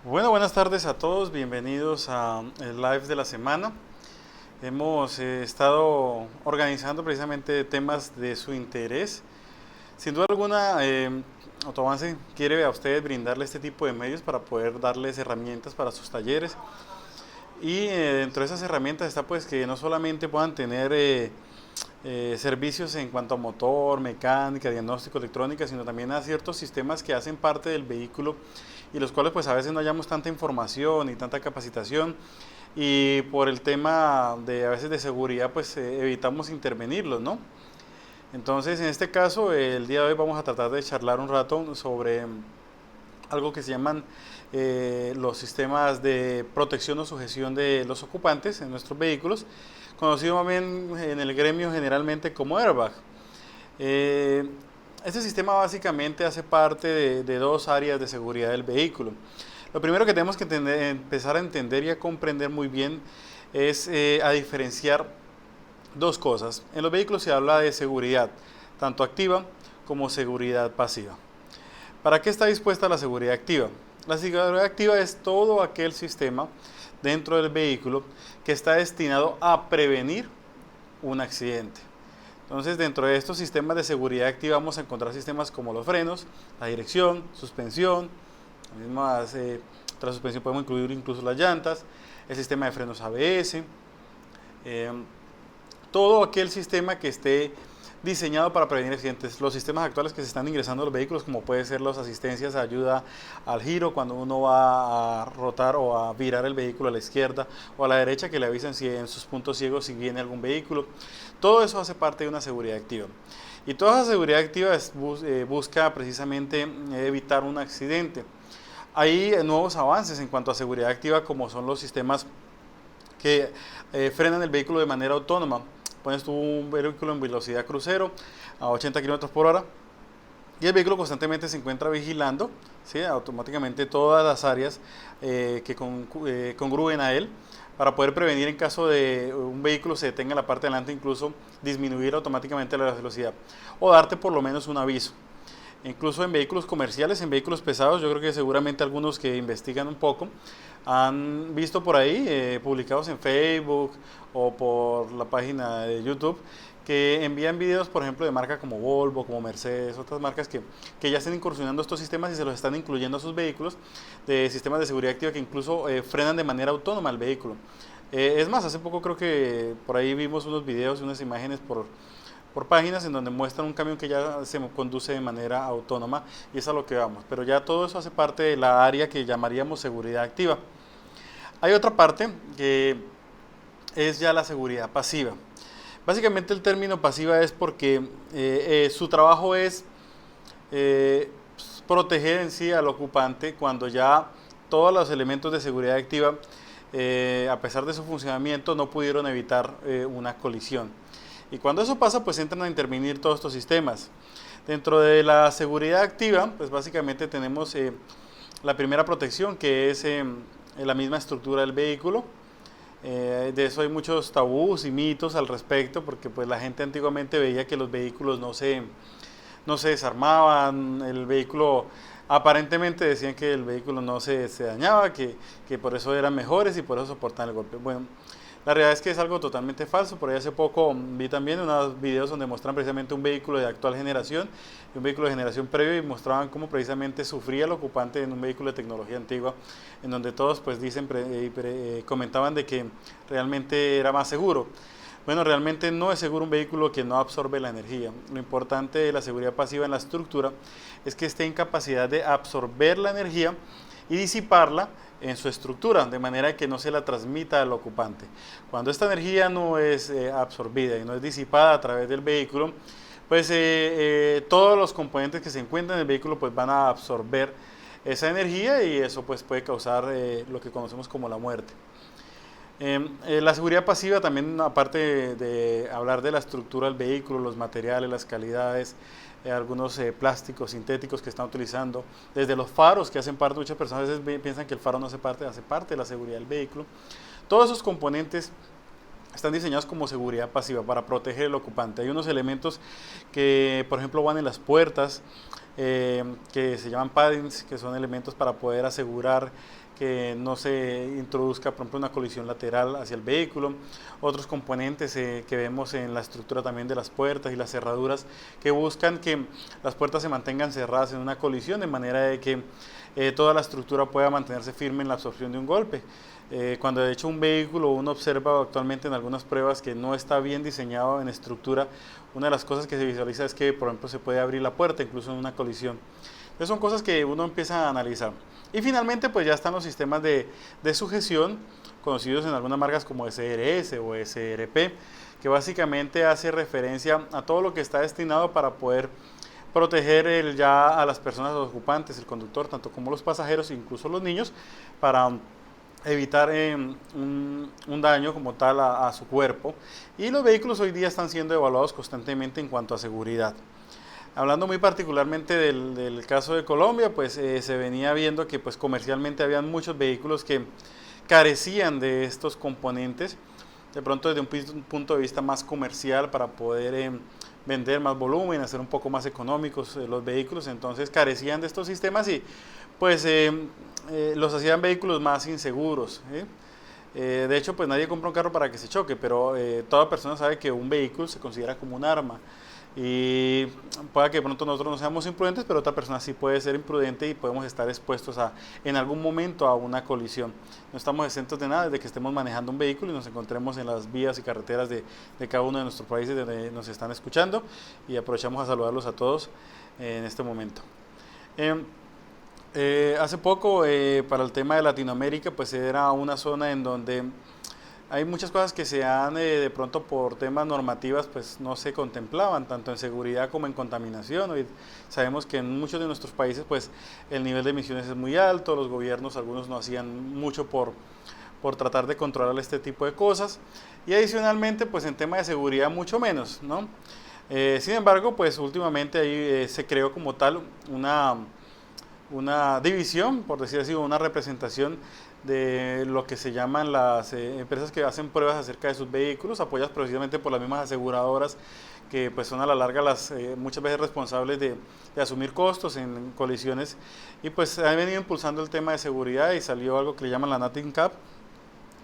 Bueno, buenas tardes a todos, bienvenidos a el live de la semana. Hemos estado organizando precisamente temas de su interés. Sin duda alguna, Autoavance quiere a ustedes brindarle este tipo de medios para poder darles herramientas para sus talleres. Y dentro de esas herramientas está pues que no solamente puedan tener servicios en cuanto a motor, mecánica, diagnóstico, electrónica, sino también a ciertos sistemas que hacen parte del vehículo y los cuales pues a veces no hallamos tanta información y tanta capacitación y por el tema de a veces de seguridad pues evitamos intervenirlos, ¿no? Entonces en este caso el día de hoy vamos a tratar de charlar un rato sobre algo que se llaman los sistemas de protección o sujeción de los ocupantes en nuestros vehículos, conocido también en el gremio generalmente como airbag. Eh, este sistema básicamente hace parte de dos áreas de seguridad del vehículo. Lo primero que tenemos que empezar a entender y a comprender muy bien es a diferenciar dos cosas. En los vehículos se habla de seguridad, tanto activa como seguridad pasiva. ¿Para qué está dispuesta la seguridad activa? La seguridad activa es todo aquel sistema dentro del vehículo que está destinado a prevenir un accidente. Entonces, dentro de estos sistemas de seguridad activa vamos a encontrar sistemas como los frenos, la dirección, suspensión, además, tras suspensión podemos incluir incluso las llantas, el sistema de frenos ABS, eh, todo aquel sistema que esté diseñado para prevenir accidentes. Los sistemas actuales que se están ingresando a los vehículos, como puede ser las asistencias, ayuda al giro cuando uno va a rotar o a virar el vehículo a la izquierda o a la derecha, que le avisan si en sus puntos ciegos si viene algún vehículo. Todo eso hace parte de una seguridad activa. Y toda esa seguridad activa busca precisamente evitar un accidente. Hay nuevos avances en cuanto a seguridad activa, como son los sistemas que frenan el vehículo de manera autónoma. Pones tú un vehículo en velocidad crucero a 80 kilómetros por hora y el vehículo constantemente se encuentra vigilando, ¿sí? Automáticamente todas las áreas congruen a él para poder prevenir en caso de un vehículo se detenga en la parte de delante, incluso disminuir automáticamente la velocidad o darte por lo menos un aviso. Incluso en vehículos comerciales, en vehículos pesados, yo creo que seguramente algunos que investigan un poco han visto por ahí, publicados en Facebook o por la página de YouTube, que envían videos, por ejemplo, de marcas como Volvo, como Mercedes, otras marcas que ya están incursionando estos sistemas y se los están incluyendo a sus vehículos, de sistemas de seguridad activa que incluso frenan de manera autónoma el vehículo. Es más, hace poco creo que por ahí vimos unos videos y unas imágenes por páginas en donde muestran un camión que ya se conduce de manera autónoma y es a lo que vamos. Pero ya todo eso hace parte de la área que llamaríamos seguridad activa. Hay otra parte que es ya la seguridad pasiva. Básicamente el término pasiva es porque su trabajo es proteger en sí al ocupante cuando ya todos los elementos de seguridad activa, a pesar de su funcionamiento, no pudieron evitar una colisión. Y cuando eso pasa, pues entran a intervenir todos estos sistemas. Dentro de la seguridad activa, pues básicamente tenemos la primera protección, que es la misma estructura del vehículo. De eso hay muchos tabús y mitos al respecto, porque pues la gente antiguamente veía que los vehículos no se desarmaban, el vehículo, aparentemente decían que el vehículo no se dañaba, que por eso eran mejores y por eso soportaban el golpe. Bueno, la realidad es que es algo totalmente falso. Por ahí hace poco vi también unos videos donde muestran precisamente un vehículo de actual generación y un vehículo de generación previa y mostraban cómo precisamente sufría el ocupante en un vehículo de tecnología antigua, en donde todos pues dicen, comentaban de que realmente era más seguro. Bueno, realmente no es seguro un vehículo que no absorbe la energía. Lo importante de la seguridad pasiva en la estructura es que esté en capacidad de absorber la energía y disiparla en su estructura, de manera que no se la transmita al ocupante. Cuando esta energía no es absorbida y no es disipada a través del vehículo, pues todos los componentes que se encuentran en el vehículo pues van a absorber esa energía y eso pues puede causar lo que conocemos como la muerte. La seguridad pasiva también, aparte de hablar de la estructura del vehículo, los materiales, las calidades, algunos plásticos sintéticos que están utilizando, desde los faros que hacen parte, muchas personas a veces piensan que el faro no hace parte de la seguridad del vehículo. Todos esos componentes están diseñados como seguridad pasiva para proteger el ocupante. Hay unos elementos que, por ejemplo, van en las puertas, que se llaman paddings, que son elementos para poder asegurar que no se introduzca, por ejemplo, una colisión lateral hacia el vehículo. Otros componentes que vemos en la estructura también de las puertas y las cerraduras, que buscan que las puertas se mantengan cerradas en una colisión, de manera de que toda la estructura pueda mantenerse firme en la absorción de un golpe. Cuando de hecho un vehículo uno observa actualmente en algunas pruebas que no está bien diseñado en estructura, una de las cosas que se visualiza es que, por ejemplo, se puede abrir la puerta incluso en una colisión. Entonces son cosas que uno empieza a analizar. Y finalmente pues ya están los sistemas de sujeción, conocidos en algunas marcas como SRS o SRP, que básicamente hace referencia a todo lo que está destinado para poder proteger ya a las personas, a los ocupantes, el conductor, tanto como los pasajeros, incluso los niños, para evitar un daño como tal a su cuerpo. Y los vehículos hoy día están siendo evaluados constantemente en cuanto a seguridad. Hablando muy particularmente del caso de Colombia, pues se venía viendo que pues comercialmente habían muchos vehículos que carecían de estos componentes, de pronto desde un punto de vista más comercial para poder vender más volumen, hacer un poco más económicos los vehículos, entonces carecían de estos sistemas y pues los hacían vehículos más inseguros. De hecho, pues nadie compra un carro para que se choque, pero toda persona sabe que un vehículo se considera como un arma. Y pueda que de pronto nosotros no seamos imprudentes, pero otra persona sí puede ser imprudente y podemos estar expuestos en algún momento a una colisión. No estamos exentos de nada desde que estemos manejando un vehículo y nos encontremos en las vías y carreteras de cada uno de nuestros países donde nos están escuchando, y aprovechamos a saludarlos a todos en este momento. Hace poco, para el tema de Latinoamérica, pues era una zona en donde hay muchas cosas que se han, de pronto por temas normativas, pues no se contemplaban, tanto en seguridad como en contaminación. Hoy sabemos que en muchos de nuestros países, pues el nivel de emisiones es muy alto, los gobiernos, algunos no hacían mucho por tratar de controlar este tipo de cosas, y adicionalmente, pues en tema de seguridad mucho menos, ¿no? Sin embargo, pues últimamente ahí se creó como tal una división, por decir así, una representación de lo que se llaman las empresas que hacen pruebas acerca de sus vehículos, apoyadas precisamente por las mismas aseguradoras, que pues son a la larga las muchas veces responsables de asumir costos en colisiones, y pues han venido impulsando el tema de seguridad, y salió algo que le llaman la NATINCAP,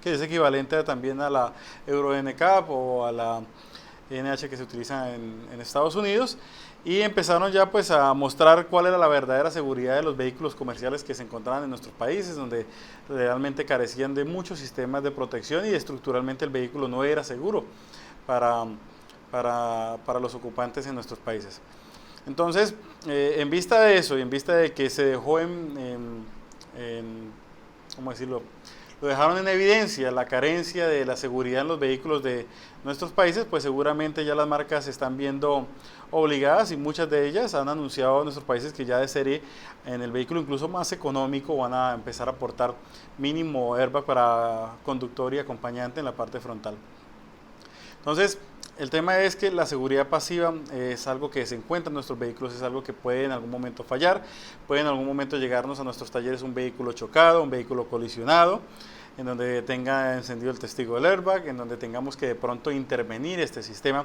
que es equivalente también a la Euro NCAP o a la NH que se utiliza en Estados Unidos, y empezaron ya pues a mostrar cuál era la verdadera seguridad de los vehículos comerciales que se encontraban en nuestros países, donde realmente carecían de muchos sistemas de protección y estructuralmente el vehículo no era seguro para los ocupantes en nuestros países. Entonces, en vista de eso y en vista de que se dejó ¿cómo decirlo? Lo dejaron en evidencia la carencia de la seguridad en los vehículos de nuestros países, pues seguramente ya las marcas se están viendo obligadas, y muchas de ellas han anunciado en nuestros países que ya de serie en el vehículo incluso más económico van a empezar a aportar mínimo airbag para conductor y acompañante en la parte frontal. Entonces, el tema es que la seguridad pasiva es algo que se encuentra en nuestros vehículos, es algo que puede en algún momento fallar, puede en algún momento llegarnos a nuestros talleres un vehículo chocado, un vehículo colisionado, en donde tenga encendido el testigo del airbag, en donde tengamos que de pronto intervenir este sistema.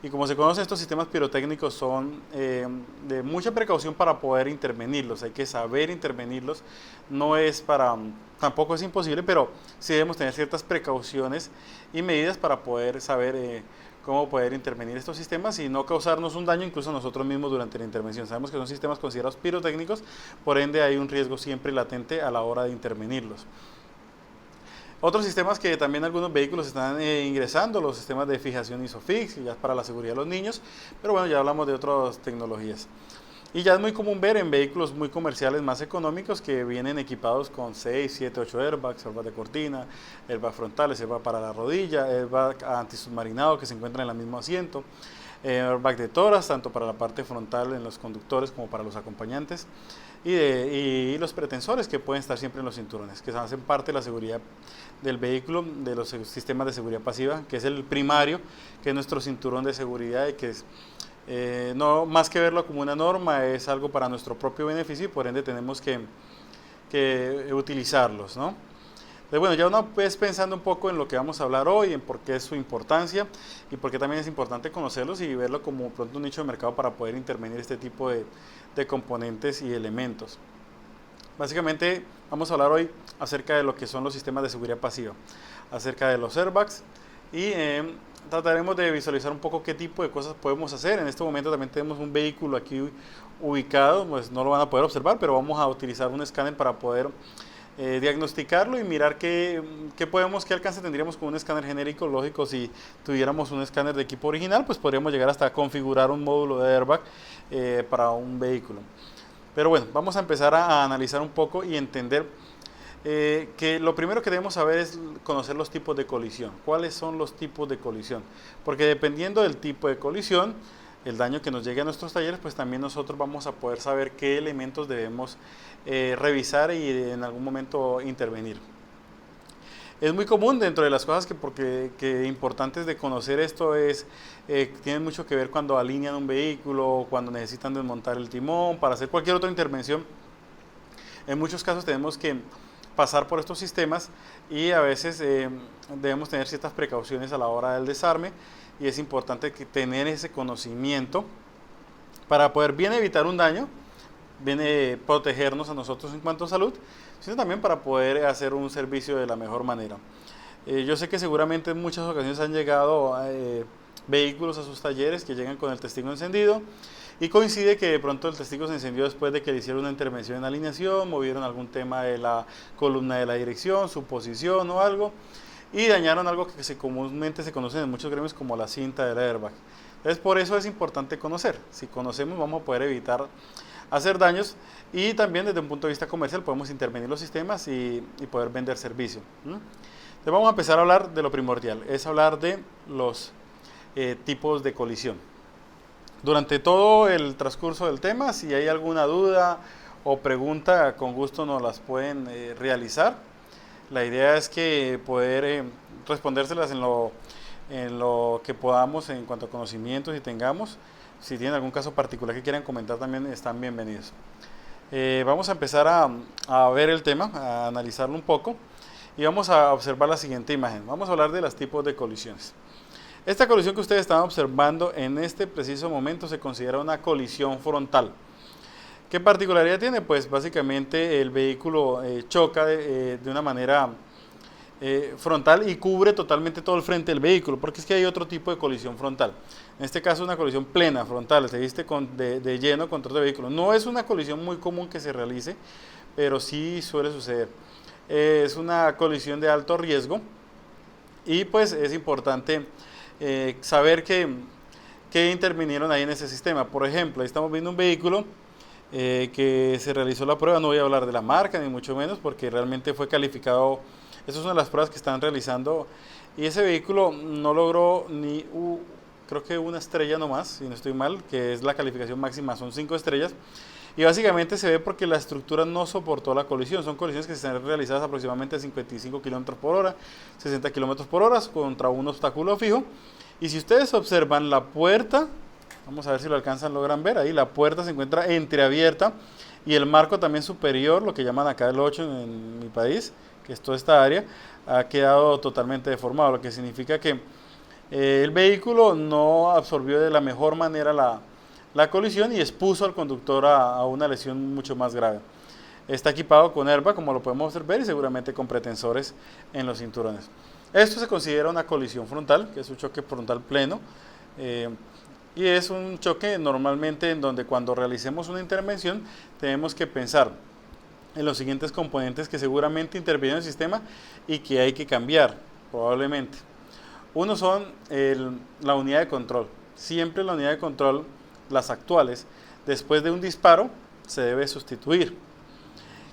Y como se conoce, estos sistemas pirotécnicos son de mucha precaución para poder intervenirlos, hay que saber intervenirlos, no es tampoco es imposible, pero sí debemos tener ciertas precauciones y medidas para poder saber cómo poder intervenir estos sistemas y no causarnos un daño incluso a nosotros mismos durante la intervención. Sabemos que son sistemas considerados pirotécnicos, por ende hay un riesgo siempre latente a la hora de intervenirlos. Otros sistemas que también algunos vehículos están ingresando, los sistemas de fijación ISOFIX, que ya es para la seguridad de los niños, pero bueno, ya hablamos de otras tecnologías. Y ya es muy común ver en vehículos muy comerciales más económicos que vienen equipados con 6, 7, 8 airbags, airbag de cortina, airbag frontales, airbag para la rodilla, airbag antisubmarinado que se encuentra en el mismo asiento, airbag de toras, tanto para la parte frontal en los conductores como para los acompañantes, y los pretensores que pueden estar siempre en los cinturones, que hacen parte de la seguridad del vehículo, de los sistemas de seguridad pasiva, que es el primario, que es nuestro cinturón de seguridad, y que es no más que verlo como una norma, es algo para nuestro propio beneficio, y por ende tenemos que utilizarlos, ¿no? Entonces, bueno, ya una vez pensando un poco en lo que vamos a hablar hoy, en por qué es su importancia y por qué también es importante conocerlos y verlo como pronto un nicho de mercado para poder intervenir este tipo de componentes y elementos. Básicamente vamos a hablar hoy acerca de lo que son los sistemas de seguridad pasiva, acerca de los airbags y trataremos de visualizar un poco qué tipo de cosas podemos hacer. En este momento también tenemos un vehículo aquí ubicado, pues no lo van a poder observar, pero vamos a utilizar un escáner para poder diagnosticarlo y mirar qué alcance tendríamos con un escáner genérico. Lógico, si tuviéramos un escáner de equipo original, pues podríamos llegar hasta configurar un módulo de airbag para un vehículo. Pero bueno, vamos a empezar a analizar un poco y entender que lo primero que debemos saber es conocer los tipos de colisión. ¿Cuáles son los tipos de colisión? Porque dependiendo del tipo de colisión, el daño que nos llegue a nuestros talleres, pues también nosotros vamos a poder saber qué elementos debemos revisar y en algún momento intervenir. Es muy común dentro de las cosas que importantes de conocer esto es, tienen mucho que ver cuando alinean un vehículo, cuando necesitan desmontar el timón, para hacer cualquier otra intervención. En muchos casos tenemos que pasar por estos sistemas y a veces debemos tener ciertas precauciones a la hora del desarme y es importante tener ese conocimiento para poder bien evitar un daño, bien protegernos a nosotros en cuanto a salud, sino también para poder hacer un servicio de la mejor manera. Yo sé que seguramente en muchas ocasiones han llegado vehículos a sus talleres que llegan con el testigo encendido y coincide que de pronto el testigo se encendió después de que le hicieron una intervención en alineación, movieron algún tema de la columna de la dirección, su posición o algo, y dañaron algo que comúnmente se conoce en muchos gremios como la cinta del airbag. Entonces por eso es importante conocer. Si conocemos vamos a poder evitar hacer daños y también desde un punto de vista comercial podemos intervenir los sistemas y poder vender servicio. Entonces vamos a empezar a hablar de lo primordial, es hablar de los tipos de colisión. Durante todo el transcurso del tema, si hay alguna duda o pregunta, con gusto nos las pueden realizar. La idea es que poder respondérselas en lo que podamos en cuanto a conocimientos y tengamos. Si tienen algún caso particular que quieran comentar también están bienvenidos. Vamos a empezar a ver el tema, a analizarlo un poco y vamos a observar la siguiente imagen. Vamos a hablar de los tipos de colisiones. Esta colisión que ustedes están observando en este preciso momento se considera una colisión frontal. ¿Qué particularidad tiene? Pues básicamente el vehículo choca de una manera frontal y cubre totalmente todo el frente del vehículo, porque es que hay otro tipo de colisión frontal. En este caso una colisión plena frontal, se viste de lleno contra otro vehículo. No es una colisión muy común que se realice, pero sí suele suceder. Es una colisión de alto riesgo y pues es importante saber que intervinieron ahí en ese sistema. Por ejemplo, ahí estamos viendo un vehículo que se realizó la prueba, no voy a hablar de la marca ni mucho menos porque realmente fue calificado, esa es una de las pruebas que están realizando y ese vehículo no logró ni creo que una estrella nomás, si no estoy mal, que es la calificación máxima, son 5 estrellas y básicamente se ve porque la estructura no soportó la colisión. Son colisiones que están realizadas aproximadamente a 55 km por hora, 60 km por hora contra un obstáculo fijo y si ustedes observan la puerta, vamos a ver si lo alcanzan, logran ver, ahí la puerta se encuentra entreabierta y el marco también superior, lo que llaman acá el 8 en mi país, que es toda esta área, ha quedado totalmente deformado, lo que significa que el vehículo no absorbió de la mejor manera la colisión y expuso al conductor a una lesión mucho más grave. Está equipado con airbag, como lo podemos observar, y seguramente con pretensores en los cinturones. Esto se considera una colisión frontal, que es un choque frontal pleno, y es un choque normalmente en donde cuando realicemos una intervención tenemos que pensar en los siguientes componentes que seguramente intervienen en el sistema y que hay que cambiar, probablemente. Uno son la unidad de control. Siempre la unidad de control, las actuales, después de un disparo, se debe sustituir.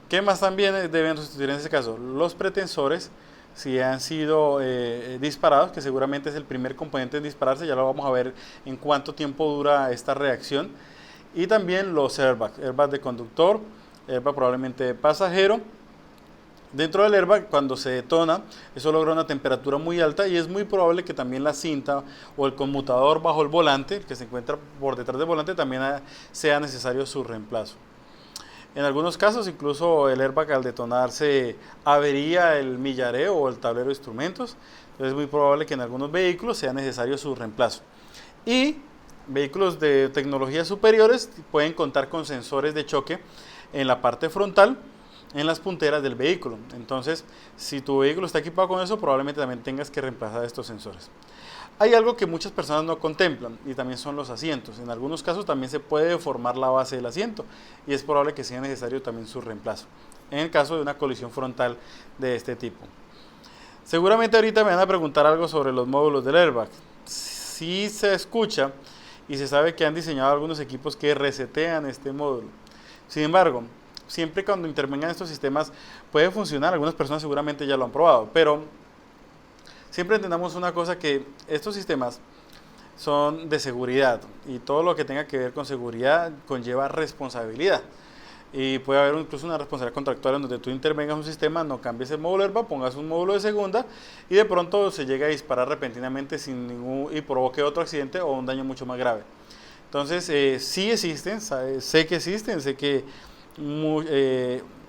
¿Qué más también deben sustituir en este caso? Los pretensores, si han sido disparados, que seguramente es el primer componente en dispararse, ya lo vamos a ver en cuánto tiempo dura esta reacción. Y también los airbags de conductor, airbag probablemente de pasajero. Dentro del airbag, cuando se detona, eso logra una temperatura muy alta y es muy probable que también la cinta o el conmutador bajo el volante, el que se encuentra por detrás del volante, también sea necesario su reemplazo. En algunos casos, incluso el airbag al detonarse avería el millareo o el tablero de instrumentos. Entonces es muy probable que en algunos vehículos sea necesario su reemplazo. Y vehículos de tecnologías superiores pueden contar con sensores de choque en la parte frontal, en las punteras del vehículo. Entonces, si tu vehículo está equipado con eso, probablemente también tengas que reemplazar estos sensores. Hay algo que muchas personas no contemplan y también son los asientos. En algunos casos también se puede deformar la base del asiento y es probable que sea necesario también su reemplazo en el caso de una colisión frontal de este tipo. Seguramente ahorita me van a preguntar algo sobre los módulos del airbag. Sí se escucha y se sabe que han diseñado algunos equipos que resetean este módulo. Sin embargo, siempre y cuando intervengan estos sistemas puede funcionar. Algunas personas seguramente ya lo han probado, pero siempre entendamos una cosa, que estos sistemas son de seguridad y todo lo que tenga que ver con seguridad conlleva responsabilidad. Y puede haber incluso una responsabilidad contractual en donde tú intervengas un sistema, no cambies el módulo airbag, pongas un módulo de segunda y de pronto se llega a disparar repentinamente y provoque otro accidente o un daño mucho más grave. Entonces, sí existen, sé que existen, sé que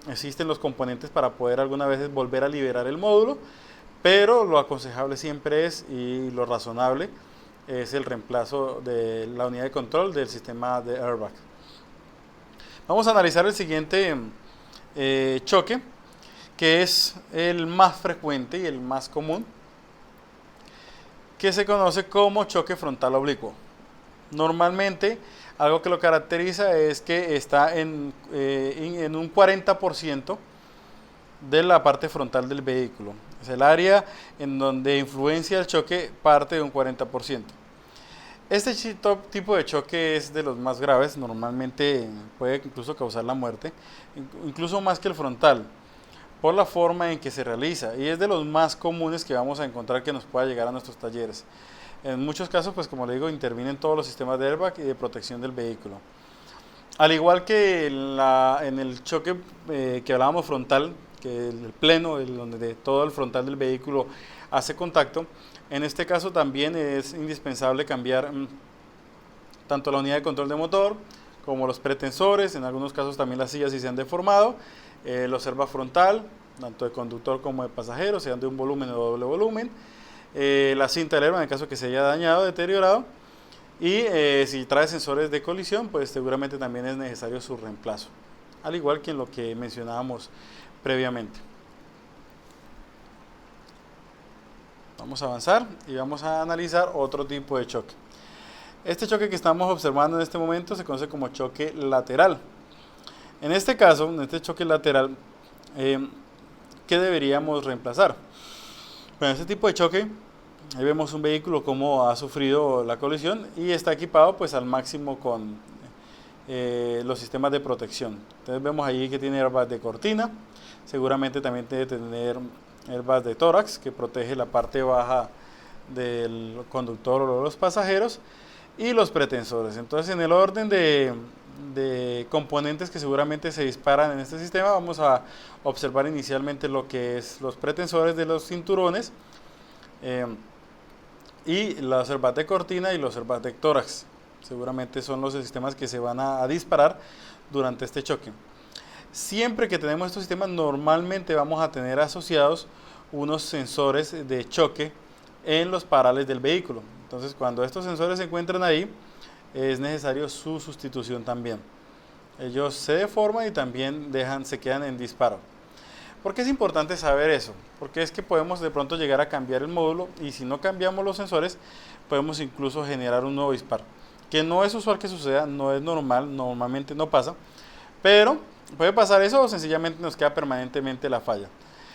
existen los componentes para poder alguna vez volver a liberar el módulo, pero lo aconsejable siempre es, y lo razonable, es el reemplazo de la unidad de control del sistema de airbag. Vamos a analizar el siguiente choque, que es el más frecuente y el más común, que se conoce como choque frontal oblicuo. Normalmente, algo que lo caracteriza es que está en un 40% de la parte frontal del vehículo. Es el área en donde influencia el choque parte de un 40%. Este tipo de choque es de los más graves, normalmente puede incluso causar la muerte, incluso más que el frontal, por la forma en que se realiza, y es de los más comunes que vamos a encontrar que nos pueda llegar a nuestros talleres. En muchos casos, pues como le digo, intervienen todos los sistemas de airbag y de protección del vehículo. Al igual que en el choque que hablábamos frontal, que el pleno, donde todo el frontal del vehículo hace contacto, en este caso también es indispensable cambiar tanto la unidad de control de motor como los pretensores, en algunos casos también las sillas si se han deformado, los airbags frontal, tanto de conductor como de pasajero, sean de un volumen o doble volumen, la cinta del airbag en el caso que se haya dañado, deteriorado, y si trae sensores de colisión, pues seguramente también es necesario su reemplazo, al igual que en lo que mencionábamos previamente. Vamos a avanzar y vamos a analizar otro tipo de choque. Este choque que estamos observando en este momento se conoce como choque lateral. En este caso, en este choque lateral, ¿qué deberíamos reemplazar? Bueno, en este tipo de choque, ahí vemos un vehículo como ha sufrido la colisión y está equipado pues al máximo con los sistemas de protección. Entonces vemos ahí que tiene airbag de cortina, seguramente también debe tener airbag de tórax que protege la parte baja del conductor o los pasajeros, y los pretensores. Entonces, en el orden de componentes que seguramente se disparan en este sistema, vamos a observar inicialmente lo que es los pretensores de los cinturones y los airbags de cortina y los airbags de tórax. Seguramente son los sistemas que se van a disparar durante este choque. Siempre que tenemos estos sistemas, normalmente vamos a tener asociados unos sensores de choque en los parales del vehículo. Entonces, cuando estos sensores se encuentran ahí, es necesario su sustitución también. Ellos se deforman y también se quedan en disparo. ¿Por qué es importante saber eso? Porque es que podemos de pronto llegar a cambiar el módulo y si no cambiamos los sensores, podemos incluso generar un nuevo disparo. Que no es usual que suceda, no es normal, normalmente no pasa, pero puede pasar eso o sencillamente nos queda permanentemente la falla.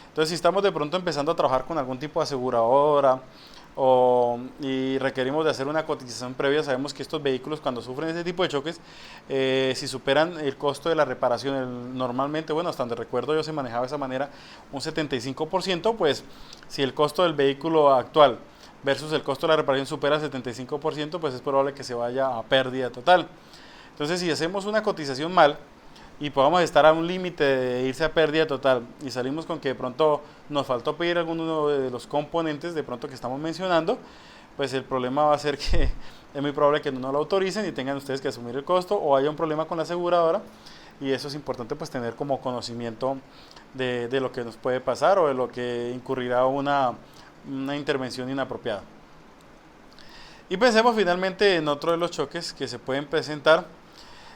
Entonces, si estamos de pronto empezando a trabajar con algún tipo de aseguradora y requerimos de hacer una cotización previa, sabemos que estos vehículos cuando sufren este tipo de choques, si superan el costo de la reparación, normalmente, bueno, hasta donde recuerdo yo se manejaba de esa manera, un 75%, pues si el costo del vehículo actual versus el costo de la reparación supera el 75%, pues es probable que se vaya a pérdida total. Entonces, si hacemos una cotización mal y podamos estar a un límite de irse a pérdida total y salimos con que de pronto nos faltó pedir alguno de los componentes de pronto que estamos mencionando, pues el problema va a ser que es muy probable que no lo autoricen y tengan ustedes que asumir el costo o haya un problema con la aseguradora, y eso es importante pues tener como conocimiento de lo que nos puede pasar o de lo que incurrirá una intervención inapropiada. Y pensemos finalmente en otro de los choques que se pueden presentar,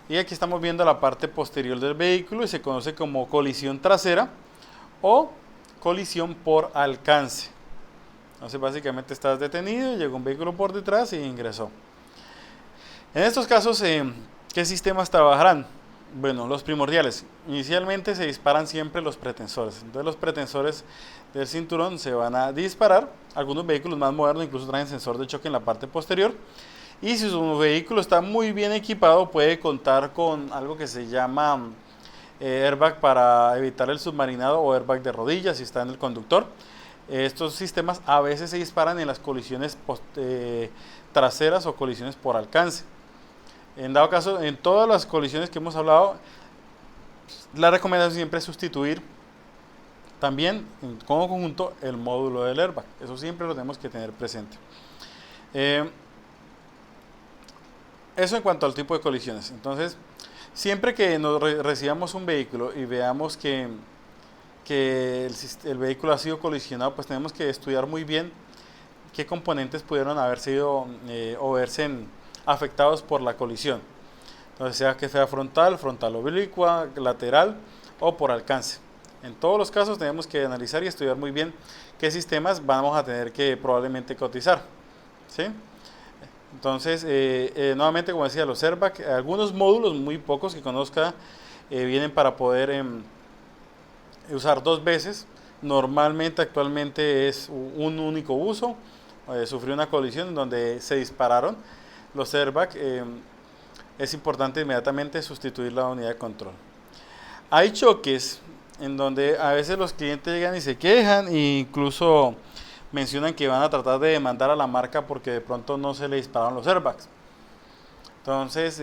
Y aquí estamos viendo la parte posterior del vehículo y se conoce como colisión trasera o colisión por alcance. Entonces básicamente estás detenido, llegó un vehículo por detrás y ingresó. En estos casos, ¿qué sistemas trabajarán? Bueno, los primordiales. Inicialmente se disparan siempre los pretensores. Entonces los pretensores del cinturón se van a disparar. Algunos vehículos más modernos incluso traen sensor de choque en la parte posterior. Y si su vehículo está muy bien equipado, puede contar con algo que se llama airbag para evitar el submarinado o airbag de rodillas si está en el conductor. Estos sistemas a veces se disparan en las colisiones traseras o colisiones por alcance. En dado caso, en todas las colisiones que hemos hablado, la recomendación siempre es sustituir también como conjunto el módulo del airbag. Eso siempre lo tenemos que tener presente. Eso en cuanto al tipo de colisiones. Entonces, siempre que nos recibamos un vehículo y veamos que el vehículo ha sido colisionado, pues tenemos que estudiar muy bien qué componentes pudieron haber sido o verse afectados por la colisión. Entonces, sea que sea frontal, frontal oblicua, lateral o por alcance. En todos los casos tenemos que analizar y estudiar muy bien qué sistemas vamos a tener que probablemente cotizar, ¿sí? Entonces, nuevamente, como decía, los airbag, algunos módulos, muy pocos que conozca, vienen para poder usar dos veces. Normalmente, actualmente es un único uso. Sufrió una colisión en donde se dispararon los airbag. Es importante inmediatamente sustituir la unidad de control. Hay choques en donde a veces los clientes llegan y se quejan e incluso mencionan que van a tratar de demandar a la marca porque de pronto no se le dispararon los airbags. Entonces,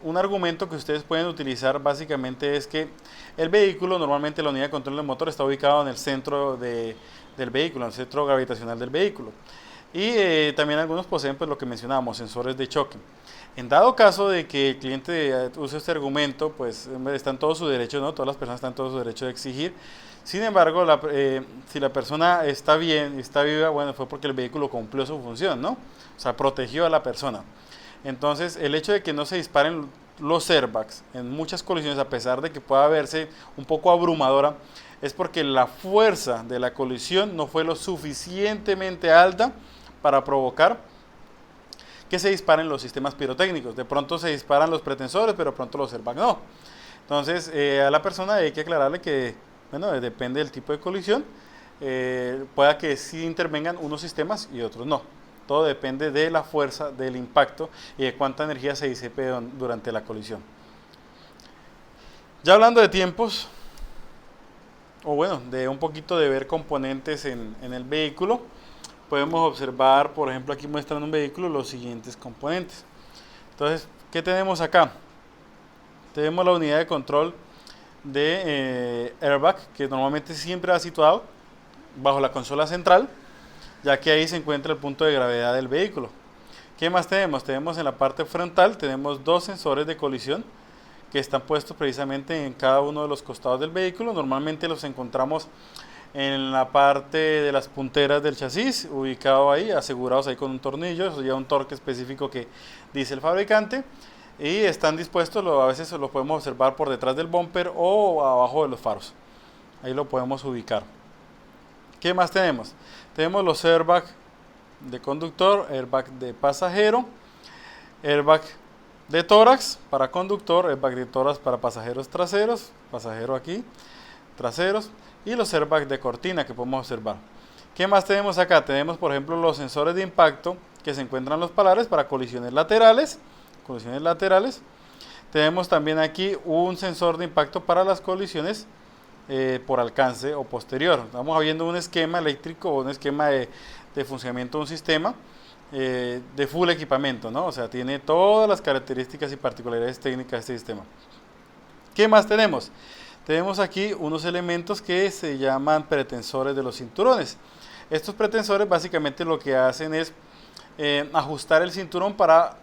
un argumento que ustedes pueden utilizar básicamente es que el vehículo, normalmente la unidad de control del motor está ubicado en el centro del vehículo, en el centro gravitacional del vehículo. Y también algunos poseen, pues, lo que mencionábamos, sensores de choque. En dado caso de que el cliente use este argumento, pues está en todo su derecho, ¿no? Todas las personas están en todo su derecho de exigir. Sin embargo, si la persona está bien, está viva, bueno, fue porque el vehículo cumplió su función, ¿no? O sea, protegió a la persona. Entonces, el hecho de que no se disparen los airbags en muchas colisiones, a pesar de que pueda verse un poco abrumadora, es porque la fuerza de la colisión no fue lo suficientemente alta para provocar que se disparen los sistemas pirotécnicos. De pronto se disparan los pretensores, pero pronto los airbags no. Entonces, a la persona hay que aclararle que, bueno, depende del tipo de colisión, pueda que sí intervengan unos sistemas y otros no. Todo depende de la fuerza del impacto y de cuánta energía se disipe durante la colisión. Ya hablando de tiempos, o bueno, de un poquito de ver componentes en el vehículo, podemos observar, por ejemplo, aquí muestran un vehículo los siguientes componentes. Entonces, ¿qué tenemos acá? Tenemos la unidad de control de airbag, que normalmente siempre va situado bajo la consola central, ya que ahí se encuentra el punto de gravedad del vehículo. ¿Qué más tenemos? Tenemos en la parte frontal, tenemos dos sensores de colisión que están puestos precisamente en cada uno de los costados del vehículo. Normalmente los encontramos en la parte de las punteras del chasis, ubicado ahí, asegurados ahí con un tornillo. Eso lleva un torque específico que dice el fabricante, y están dispuestos, a veces lo podemos observar por detrás del bumper o abajo de los faros. Ahí lo podemos ubicar. ¿Qué más tenemos? Tenemos los airbag de conductor, airbag de pasajero, airbag de tórax para conductor, airbag de tórax para pasajeros traseros, pasajero aquí, traseros, y los airbags de cortina que podemos observar. ¿Qué más tenemos acá? Tenemos, por ejemplo, los sensores de impacto que se encuentran en los palares para colisiones laterales. Tenemos también aquí un sensor de impacto para las colisiones por alcance o posterior. Estamos viendo un esquema eléctrico o un esquema de funcionamiento de un sistema de full equipamiento, ¿no? O sea, tiene todas las características y particularidades técnicas de este sistema. ¿Qué más tenemos? Tenemos aquí unos elementos que se llaman pretensores de los cinturones. Estos pretensores básicamente lo que hacen es ajustar el cinturón para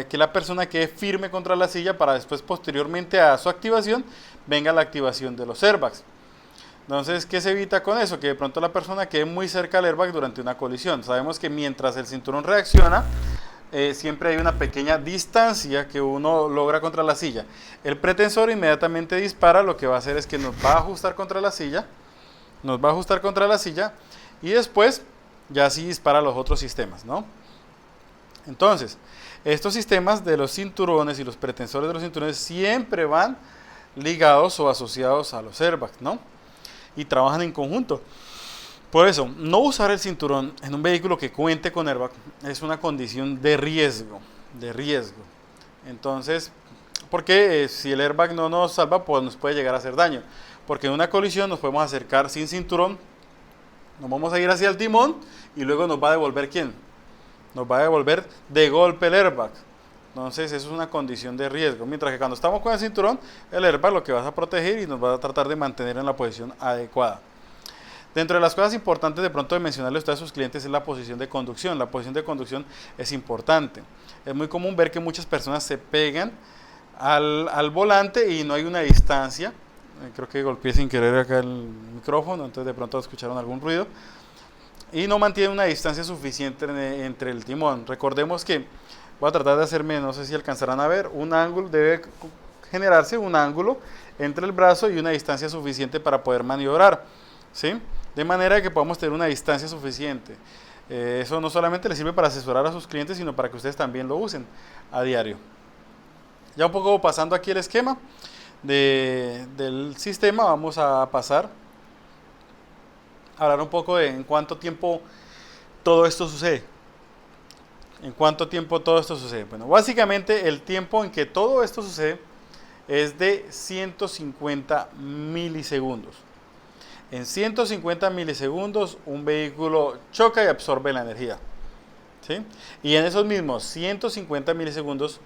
que la persona quede firme contra la silla, para después, posteriormente a su activación, venga la activación de los airbags. Entonces, ¿qué se evita con eso? Que de pronto la persona quede muy cerca del airbag durante una colisión. Sabemos que mientras el cinturón reacciona, siempre hay una pequeña distancia que uno logra contra la silla. El pretensor inmediatamente dispara, lo que va a hacer es que nos va a ajustar contra la silla, y después ya sí dispara los otros sistemas, ¿no? Entonces, estos sistemas de los cinturones y los pretensores de los cinturones siempre van ligados o asociados a los airbags, ¿no? Y trabajan en conjunto. Por eso, no usar el cinturón en un vehículo que cuente con airbag es una condición de riesgo, Entonces, porque si el airbag no nos salva, pues nos puede llegar a hacer daño. Porque en una colisión nos podemos acercar sin cinturón, nos vamos a ir hacia el timón y luego nos va a devolver ¿quién? Nos va a devolver de golpe el airbag. Entonces, eso es una condición de riesgo. Mientras que cuando estamos con el cinturón, el airbag lo que va a proteger y nos va a tratar de mantener en la posición adecuada. Dentro de las cosas importantes de pronto de mencionarle a ustedes a sus clientes es la posición de conducción. La posición de conducción es importante. Es muy común ver que muchas personas se pegan al volante y no hay una distancia. Creo que golpeé sin querer acá el micrófono, entonces de pronto escucharon algún ruido. Y no mantienen una distancia suficiente entre el timón. Recordemos que, voy a tratar de hacerme, no sé si alcanzarán a ver, un ángulo, debe generarse un ángulo entre el brazo y una distancia suficiente para poder maniobrar, ¿sí? De manera que podamos tener una distancia suficiente. Eso no solamente les sirve para asesorar a sus clientes, sino para que ustedes también lo usen a diario. Ya un poco pasando aquí el esquema del sistema, vamos a pasar a hablar un poco de en cuánto tiempo todo esto sucede. Bueno, básicamente el tiempo en que todo esto sucede es de 150 milisegundos. En 150 milisegundos un vehículo choca y absorbe la energía, ¿sí? Y en esos mismos 150 milisegundos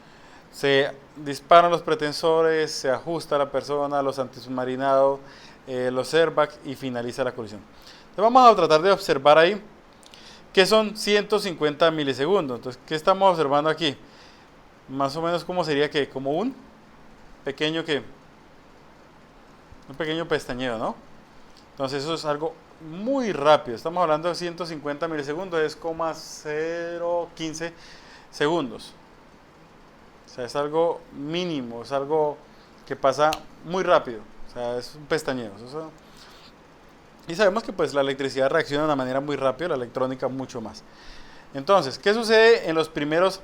se disparan los pretensores, se ajusta la persona, los antisubmarinados, los airbags y finaliza la colisión. Entonces vamos a tratar de observar ahí qué son 150 milisegundos. Entonces, ¿qué estamos observando aquí? Más o menos como sería que como un pequeño pestañeo, ¿no? Entonces eso es algo muy rápido. Estamos hablando de 150 milisegundos, es 0,015 segundos. O sea, es algo mínimo, es algo que pasa muy rápido. O sea, es un pestañeo. Y sabemos que pues la electricidad reacciona de una manera muy rápida, la electrónica mucho más. Entonces, ¿qué sucede en los primeros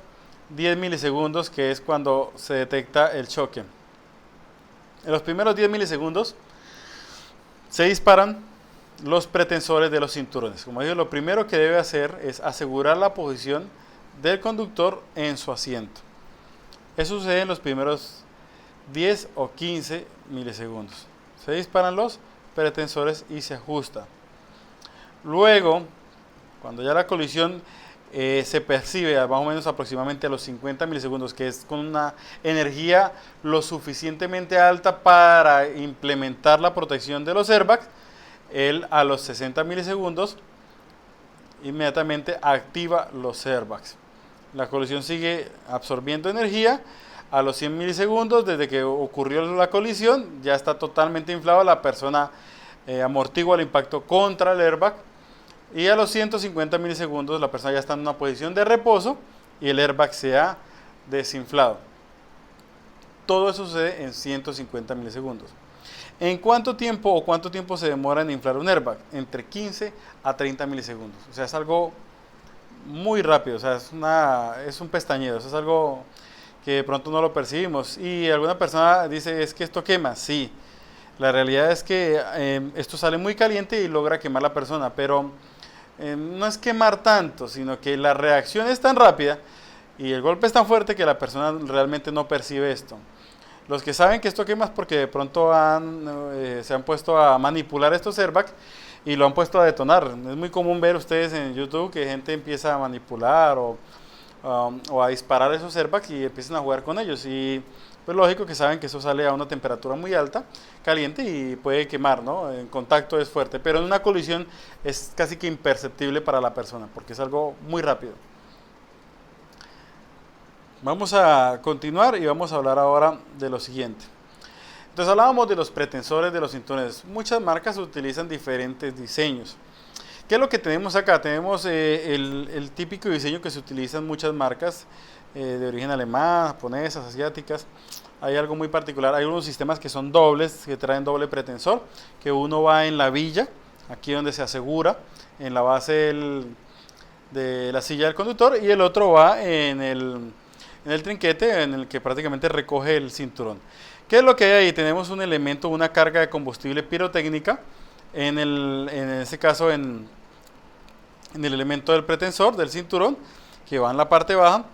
10 milisegundos, que es cuando se detecta el choque? En los primeros 10 milisegundos se disparan los pretensores de los cinturones. Como digo, lo primero que debe hacer es asegurar la posición del conductor en su asiento. Eso sucede en los primeros 10 o 15 milisegundos. Se disparan los pretensores y se ajusta. Luego, cuando ya la colisión se percibe más o menos aproximadamente a los 50 milisegundos, que es con una energía lo suficientemente alta para implementar la protección de los airbags, él a los 60 milisegundos inmediatamente activa los airbags. La colisión sigue absorbiendo energía. A los 100 milisegundos, desde que ocurrió la colisión, ya está totalmente inflado, la persona amortigua el impacto contra el airbag. Y a los 150 milisegundos la persona ya está en una posición de reposo y el airbag se ha desinflado. Todo eso sucede en 150 milisegundos. ¿En cuánto tiempo se demora en inflar un airbag? Entre 15 a 30 milisegundos. O sea, es algo muy rápido, o sea, es un pestañeo, eso es algo que de pronto no lo percibimos. Y alguna persona dice, es que esto quema. Sí, la realidad es que esto sale muy caliente y logra quemar a la persona, pero no es quemar tanto, sino que la reacción es tan rápida y el golpe es tan fuerte que la persona realmente no percibe esto. Los que saben que esto quema es porque de pronto se han puesto a manipular estos airbags y lo han puesto a detonar. Es muy común ver ustedes en YouTube que gente empieza a manipular o a disparar esos airbags y empiezan a jugar con ellos. Y pues lógico que saben que eso sale a una temperatura muy alta, caliente y puede quemar, ¿no? En contacto es fuerte, pero en una colisión es casi que imperceptible para la persona porque es algo muy rápido. Vamos a continuar y vamos a hablar ahora de lo siguiente. Entonces hablábamos de los pretensores de los cinturones. Muchas marcas utilizan diferentes diseños. ¿Qué es lo que tenemos acá? Tenemos el típico diseño que se utiliza en muchas marcas de origen alemán, japonesas, asiáticas. Hay algo muy particular, hay unos sistemas que son dobles, que traen doble pretensor, que uno va en la villa, aquí donde se asegura, en la base de la silla del conductor, y el otro va en el trinquete, en el que prácticamente recoge el cinturón. ¿Qué es lo que hay ahí? Tenemos un elemento, una carga de combustible pirotécnica, en este caso en el elemento del pretensor, del cinturón, que va en la parte baja.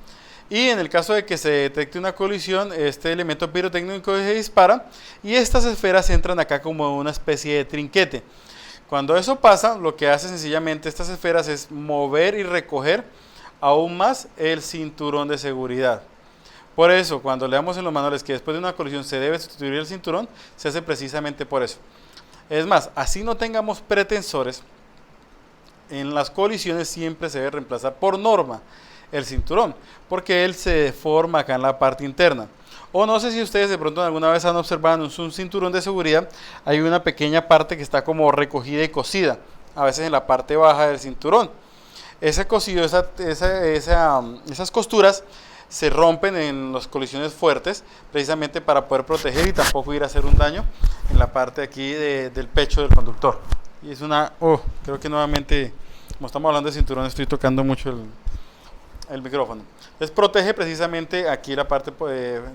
Y en el caso de que se detecte una colisión, este elemento pirotécnico se dispara y estas esferas entran acá como una especie de trinquete. Cuando eso pasa, lo que hace sencillamente estas esferas es mover y recoger aún más el cinturón de seguridad. Por eso, cuando leamos en los manuales que después de una colisión se debe sustituir el cinturón, se hace precisamente por eso. Es más, así no tengamos pretensores, en las colisiones siempre se debe reemplazar por norma el cinturón, porque él se deforma acá en la parte interna. O no sé si ustedes de pronto alguna vez han observado en un cinturón de seguridad, hay una pequeña parte que está como recogida y cosida, a veces en la parte baja del cinturón. Ese cosido, esas costuras se rompen en las colisiones fuertes, precisamente para poder proteger y tampoco ir a hacer un daño en la parte aquí del pecho del conductor. Y es creo que nuevamente, como estamos hablando de cinturón, estoy tocando mucho el micrófono. Entonces protege precisamente aquí la parte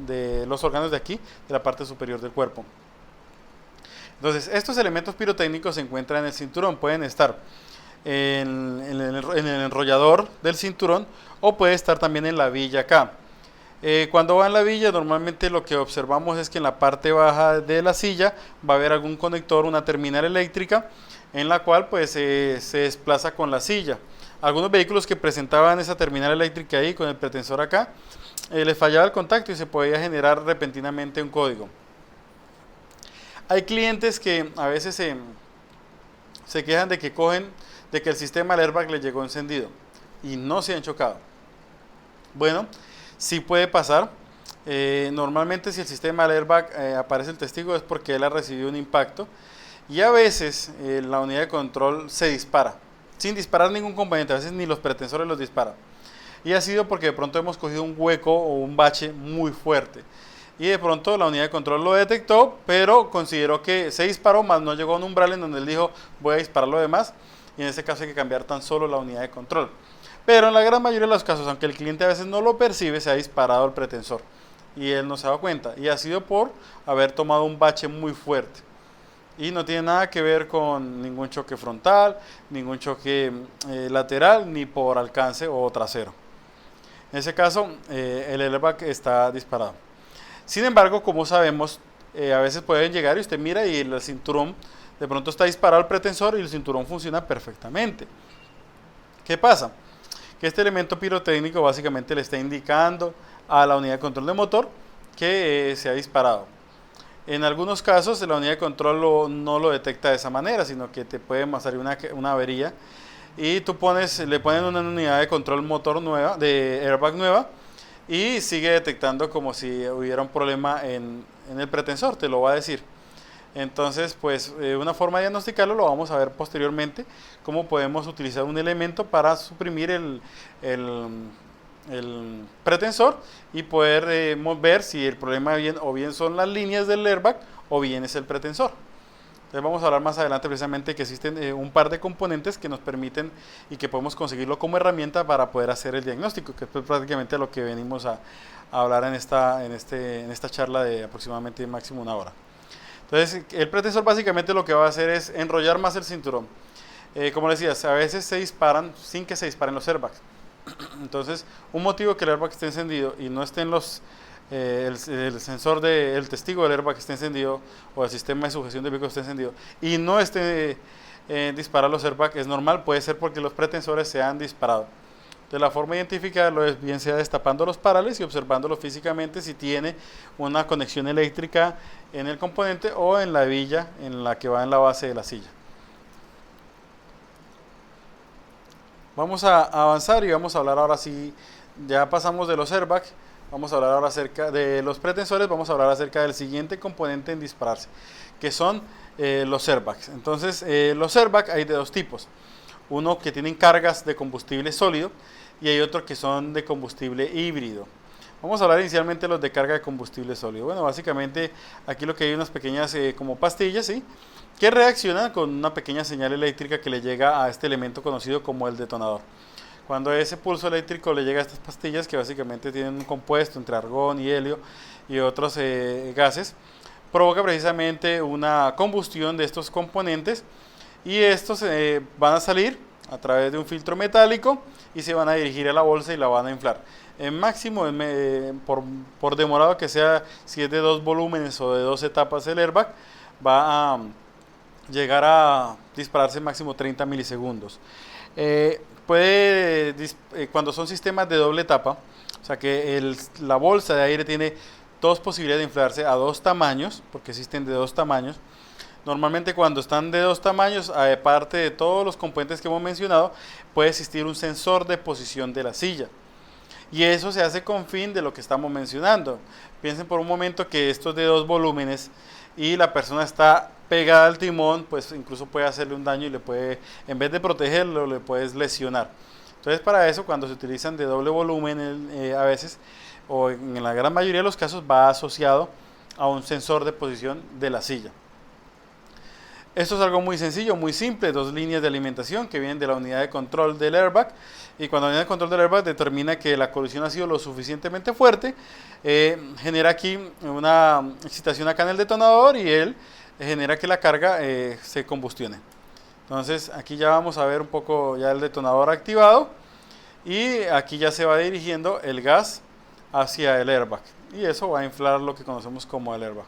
de los órganos de aquí, de la parte superior del cuerpo. Entonces estos elementos pirotécnicos se encuentran en el cinturón, pueden estar en el enrollador del cinturón o puede estar también en la villa acá. Cuando va en la villa, normalmente lo que observamos es que en la parte baja de la silla va a haber algún conector, una terminal eléctrica en la cual pues se desplaza con la silla. Algunos vehículos que presentaban esa terminal eléctrica ahí con el pretensor acá, les fallaba el contacto y se podía generar repentinamente un código. Hay clientes que a veces se quejan de que el sistema del airbag le llegó encendido y no se han chocado. Bueno, sí puede pasar. Normalmente si el sistema del airbag aparece el testigo es porque él ha recibido un impacto y a veces la unidad de control se dispara sin disparar ningún componente, a veces ni los pretensores los dispara. Y ha sido porque de pronto hemos cogido un hueco o un bache muy fuerte. Y de pronto la unidad de control lo detectó, pero consideró que se disparó, más no llegó a un umbral en donde él dijo, voy a disparar lo demás. Y en ese caso hay que cambiar tan solo la unidad de control. Pero en la gran mayoría de los casos, aunque el cliente a veces no lo percibe, se ha disparado el pretensor. Y él no se ha dado cuenta. Y ha sido por haber tomado un bache muy fuerte. Y no tiene nada que ver con ningún choque frontal, ningún choque lateral, ni por alcance o trasero. En ese caso, el airbag está disparado. Sin embargo, como sabemos, a veces pueden llegar y usted mira y el cinturón de pronto está disparado el pretensor y el cinturón funciona perfectamente. ¿Qué pasa? Que este elemento pirotécnico básicamente le está indicando a la unidad de control de motor que se ha disparado. En algunos casos la unidad de control no lo detecta de esa manera, sino que te puede salir una avería y tú le pones una unidad de control motor nueva, de airbag nueva, y sigue detectando como si hubiera un problema en el pretensor, te lo va a decir. Entonces, pues una forma de diagnosticarlo lo vamos a ver posteriormente, cómo podemos utilizar un elemento para suprimir el pretensor y poder ver si el problema bien son las líneas del airbag o bien es el pretensor. Entonces vamos a hablar más adelante precisamente que existen un par de componentes que nos permiten y que podemos conseguirlo como herramienta para poder hacer el diagnóstico, que es prácticamente lo que venimos a hablar en esta charla de aproximadamente máximo una hora. Entonces el pretensor básicamente lo que va a hacer es enrollar más el cinturón. Como les decía, a veces se disparan sin que se disparen los airbags. Entonces, un motivo que el airbag esté encendido y no estén el sensor el testigo del airbag esté encendido o el sistema de sujeción del vehículo esté encendido y no esté disparar los airbags es normal, puede ser porque los pretensores se han disparado. Entonces, la forma de identificarlo es bien sea destapando los parales y observándolo físicamente si tiene una conexión eléctrica en el componente o en la villa en la que va en la base de la silla. Vamos a avanzar y vamos a hablar ahora sí, ya pasamos de los airbags, vamos a hablar ahora acerca de los pretensores, vamos a hablar acerca del siguiente componente en dispararse, que son los airbags. Entonces, los airbags hay de dos tipos. uno que tienen cargas de combustible sólido y hay otro que son de combustible híbrido. Vamos a hablar inicialmente de los de carga de combustible sólido. Bueno, básicamente aquí lo que hay unas pequeñas como pastillas, ¿sí?, que reaccionan con una pequeña señal eléctrica que le llega a este elemento conocido como el detonador. Cuando ese pulso eléctrico le llega a estas pastillas, que básicamente tienen un compuesto entre argón y helio y otros gases, provoca precisamente una combustión de estos componentes y estos van a salir a través de un filtro metálico y se van a dirigir a la bolsa y la van a inflar. En máximo, por demorado que sea, si es de 2 volúmenes o de 2 etapas el airbag, va a llegar a dispararse máximo 30 milisegundos. Cuando son sistemas de doble etapa, o sea que la bolsa de aire tiene dos posibilidades de inflarse a dos tamaños, porque existen de dos tamaños. Normalmente cuando están de dos tamaños, aparte de todos los componentes que hemos mencionado, puede existir un sensor de posición de la silla. Y eso se hace con fin de lo que estamos mencionando. Piensen por un momento que esto es de 2 volúmenes y la persona está pegada al timón, pues incluso puede hacerle un daño y le puede, en vez de protegerlo, le puedes lesionar. Entonces para eso, cuando se utilizan de doble volumen a veces, o en la gran mayoría de los casos, va asociado a un sensor de posición de la silla. Esto es algo muy sencillo, muy simple, 2 líneas de alimentación que vienen de la unidad de control del airbag, y cuando la unidad de control del airbag determina que la colisión ha sido lo suficientemente fuerte, genera aquí una excitación acá en el detonador y él genera que la carga se combustione. Entonces aquí ya vamos a ver un poco ya el detonador activado y aquí ya se va dirigiendo el gas hacia el airbag y eso va a inflar lo que conocemos como el airbag.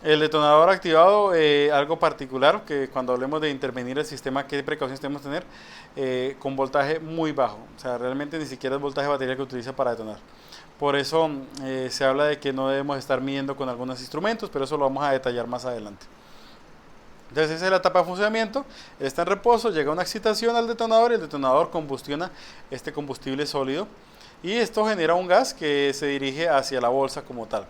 El detonador activado, algo particular, que cuando hablemos de intervenir el sistema, qué precauciones tenemos que tener, con voltaje muy bajo. O sea, realmente ni siquiera es voltaje de batería que utiliza para detonar. Por eso se habla de que no debemos estar midiendo con algunos instrumentos, pero eso lo vamos a detallar más adelante. Entonces esa es la etapa de funcionamiento, está en reposo, llega una excitación al detonador y el detonador combustiona este combustible sólido y esto genera un gas que se dirige hacia la bolsa como tal.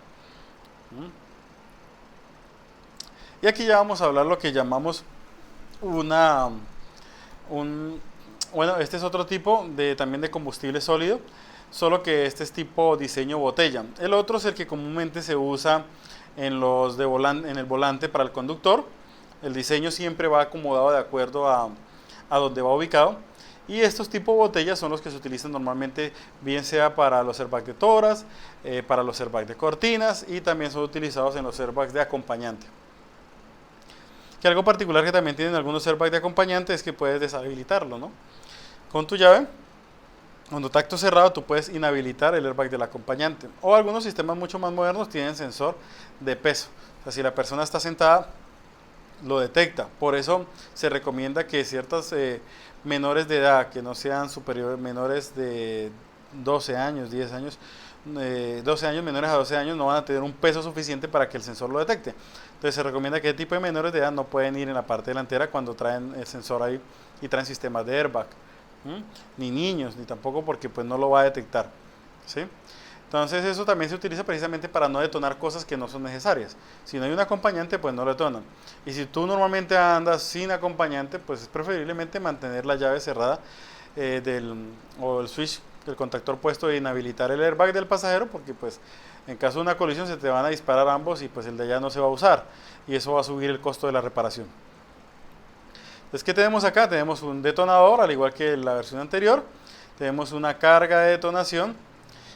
Y aquí ya vamos a hablar lo que llamamos bueno, este es otro tipo también de combustible sólido, solo que este es tipo diseño botella. El otro es el que comúnmente se usa en el volante para el conductor. El diseño siempre va acomodado de acuerdo a donde va ubicado. Y estos tipos de botellas son los que se utilizan normalmente, bien sea para los airbags de toras, para los airbags de cortinas y también son utilizados en los airbags de acompañante. Que algo particular que también tienen algunos airbags de acompañante es que puedes deshabilitarlo, ¿no? Con tu llave, cuando tacto cerrado, tú puedes inhabilitar el airbag del acompañante. O algunos sistemas mucho más modernos tienen sensor de peso. O sea, si la persona está sentada, lo detecta. Por eso se recomienda que ciertas menores de edad, que no sean menores de 12 años, 10 años, 12 años, menores a 12 años, no van a tener un peso suficiente para que el sensor lo detecte. Entonces se recomienda que este tipo de menores de edad no pueden ir en la parte delantera cuando traen el sensor ahí y traen sistemas de airbag. Ni niños, ni tampoco porque pues no lo va a detectar. ¿Sí? Entonces eso también se utiliza precisamente para no detonar cosas que no son necesarias. Si no hay un acompañante, pues no lo detonan. Y si tú normalmente andas sin acompañante, pues es preferiblemente mantener la llave cerrada o el switch, el contactor puesto e inhabilitar el airbag del pasajero, porque pues en caso de una colisión se te van a disparar ambos y pues el de allá no se va a usar y eso va a subir el costo de la reparación. Entonces, ¿qué tenemos acá? Tenemos un detonador, al igual que la versión anterior, tenemos una carga de detonación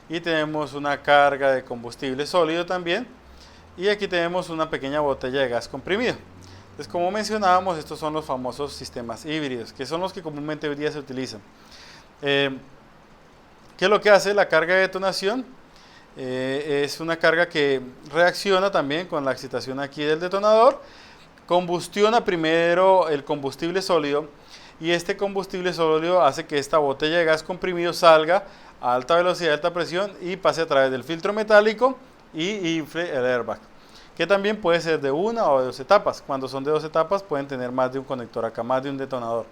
y tenemos una carga de combustible sólido también y aquí tenemos una pequeña botella de gas comprimido. Entonces, como mencionábamos, estos son los famosos sistemas híbridos, que son los que comúnmente hoy día se utilizan. ¿Qué es lo que hace la carga de detonación? Es una carga que reacciona también con la excitación aquí del detonador, combustiona primero el combustible sólido y este combustible sólido hace que esta botella de gas comprimido salga a alta velocidad, alta presión y pase a través del filtro metálico y infle el airbag, que también puede ser de una o de 2 etapas. Cuando son de 2 etapas pueden tener más de un conector acá, más de un detonador.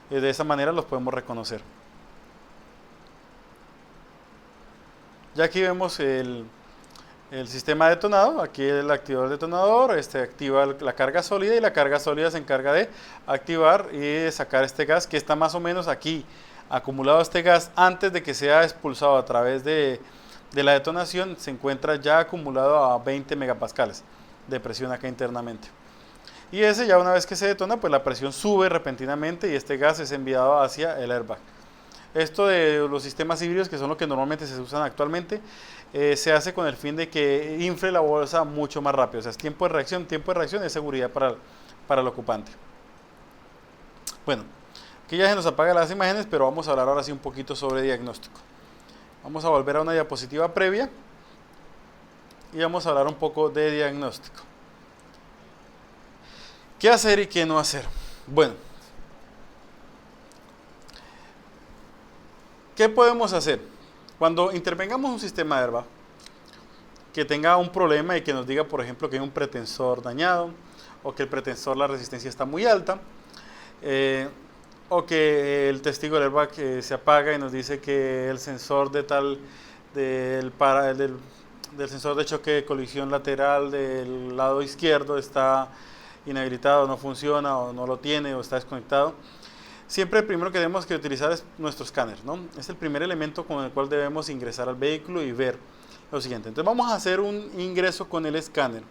De esa manera los podemos reconocer. Ya aquí vemos el sistema detonado. Aquí el activador detonador activa la carga sólida, y la carga sólida se encarga de activar y de sacar este gas que está más o menos aquí acumulado. Este gas, antes de que sea expulsado a través de la detonación, se encuentra ya acumulado a 20 megapascales de presión acá internamente. Y ese, ya una vez que se detona, pues la presión sube repentinamente y este gas es enviado hacia el airbag. Esto de los sistemas híbridos, que son los que normalmente se usan actualmente, se hace con el fin de que infle la bolsa mucho más rápido. O sea, es tiempo de reacción es seguridad para el ocupante. Bueno, aquí ya se nos apagan las imágenes, pero vamos a hablar ahora sí un poquito sobre diagnóstico. Vamos a volver a una diapositiva previa y vamos a hablar un poco de diagnóstico. ¿Qué hacer y qué no hacer? Bueno, ¿qué podemos hacer? Cuando intervengamos un sistema de airbag que tenga un problema y que nos diga, por ejemplo, que hay un pretensor dañado, o que el pretensor, la resistencia está muy alta, o que el testigo del airbag se apaga y nos dice que el sensor del sensor de choque de colisión lateral del lado izquierdo está inhabilitado, no funciona, o no lo tiene, o está desconectado. Siempre el primero que tenemos que utilizar es nuestro escáner, ¿no? Es el primer elemento con el cual debemos ingresar al vehículo y ver lo siguiente. Entonces vamos a hacer un ingreso con el escáner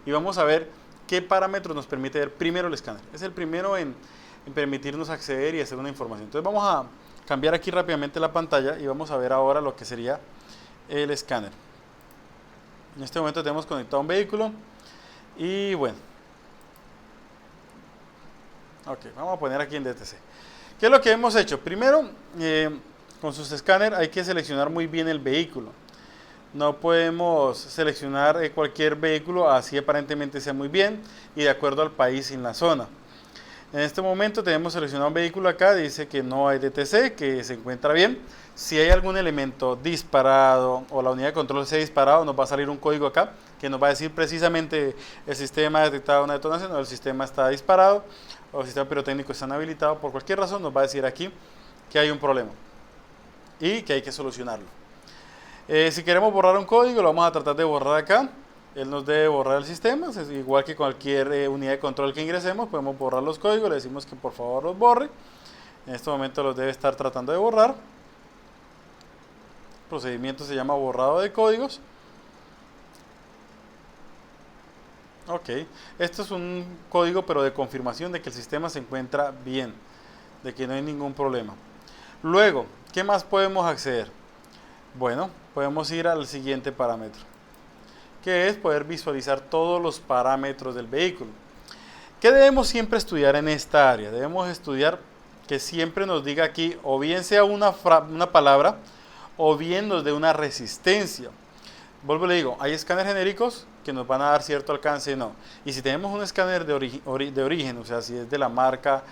y vamos a ver qué parámetros nos permite ver primero el escáner. Es el primero en permitirnos acceder y hacer una información. Entonces vamos a cambiar aquí rápidamente la pantalla y vamos a ver ahora lo que sería el escáner. En este momento tenemos conectado un vehículo y bueno. Ok, vamos a poner aquí en DTC. ¿Qué es lo que hemos hecho? Primero, con sus escáneres hay que seleccionar muy bien el vehículo. No podemos seleccionar cualquier vehículo así aparentemente sea muy bien y de acuerdo al país y en la zona. En este momento tenemos seleccionado un vehículo acá, dice que no hay DTC, que se encuentra bien. Si hay algún elemento disparado o la unidad de control se ha disparado, nos va a salir un código acá que nos va a decir precisamente el sistema ha detectado una detonación o el sistema está disparado o el sistema pirotécnico está inhabilitado. Por cualquier razón nos va a decir aquí que hay un problema y que hay que solucionarlo. Si queremos borrar un código, lo vamos a tratar de borrar acá. Él nos debe borrar el sistema, es igual que cualquier unidad de control que ingresemos, podemos borrar los códigos, le decimos que por favor los borre. En este momento los debe estar tratando de borrar. El procedimiento se llama borrado de códigos. Ok, esto es un código pero de confirmación de que el sistema se encuentra bien, de que no hay ningún problema. Luego, ¿qué más podemos acceder? Bueno, podemos ir al siguiente parámetro, que es poder visualizar todos los parámetros del vehículo. ¿Qué debemos siempre estudiar en esta área? Debemos estudiar que siempre nos diga aquí, o bien sea una palabra, o bien nos dé una resistencia. Vuelvo y le digo, hay escáneres genéricos que nos van a dar cierto alcance, no. Y si tenemos un escáner de origen, o sea, si es de la marca,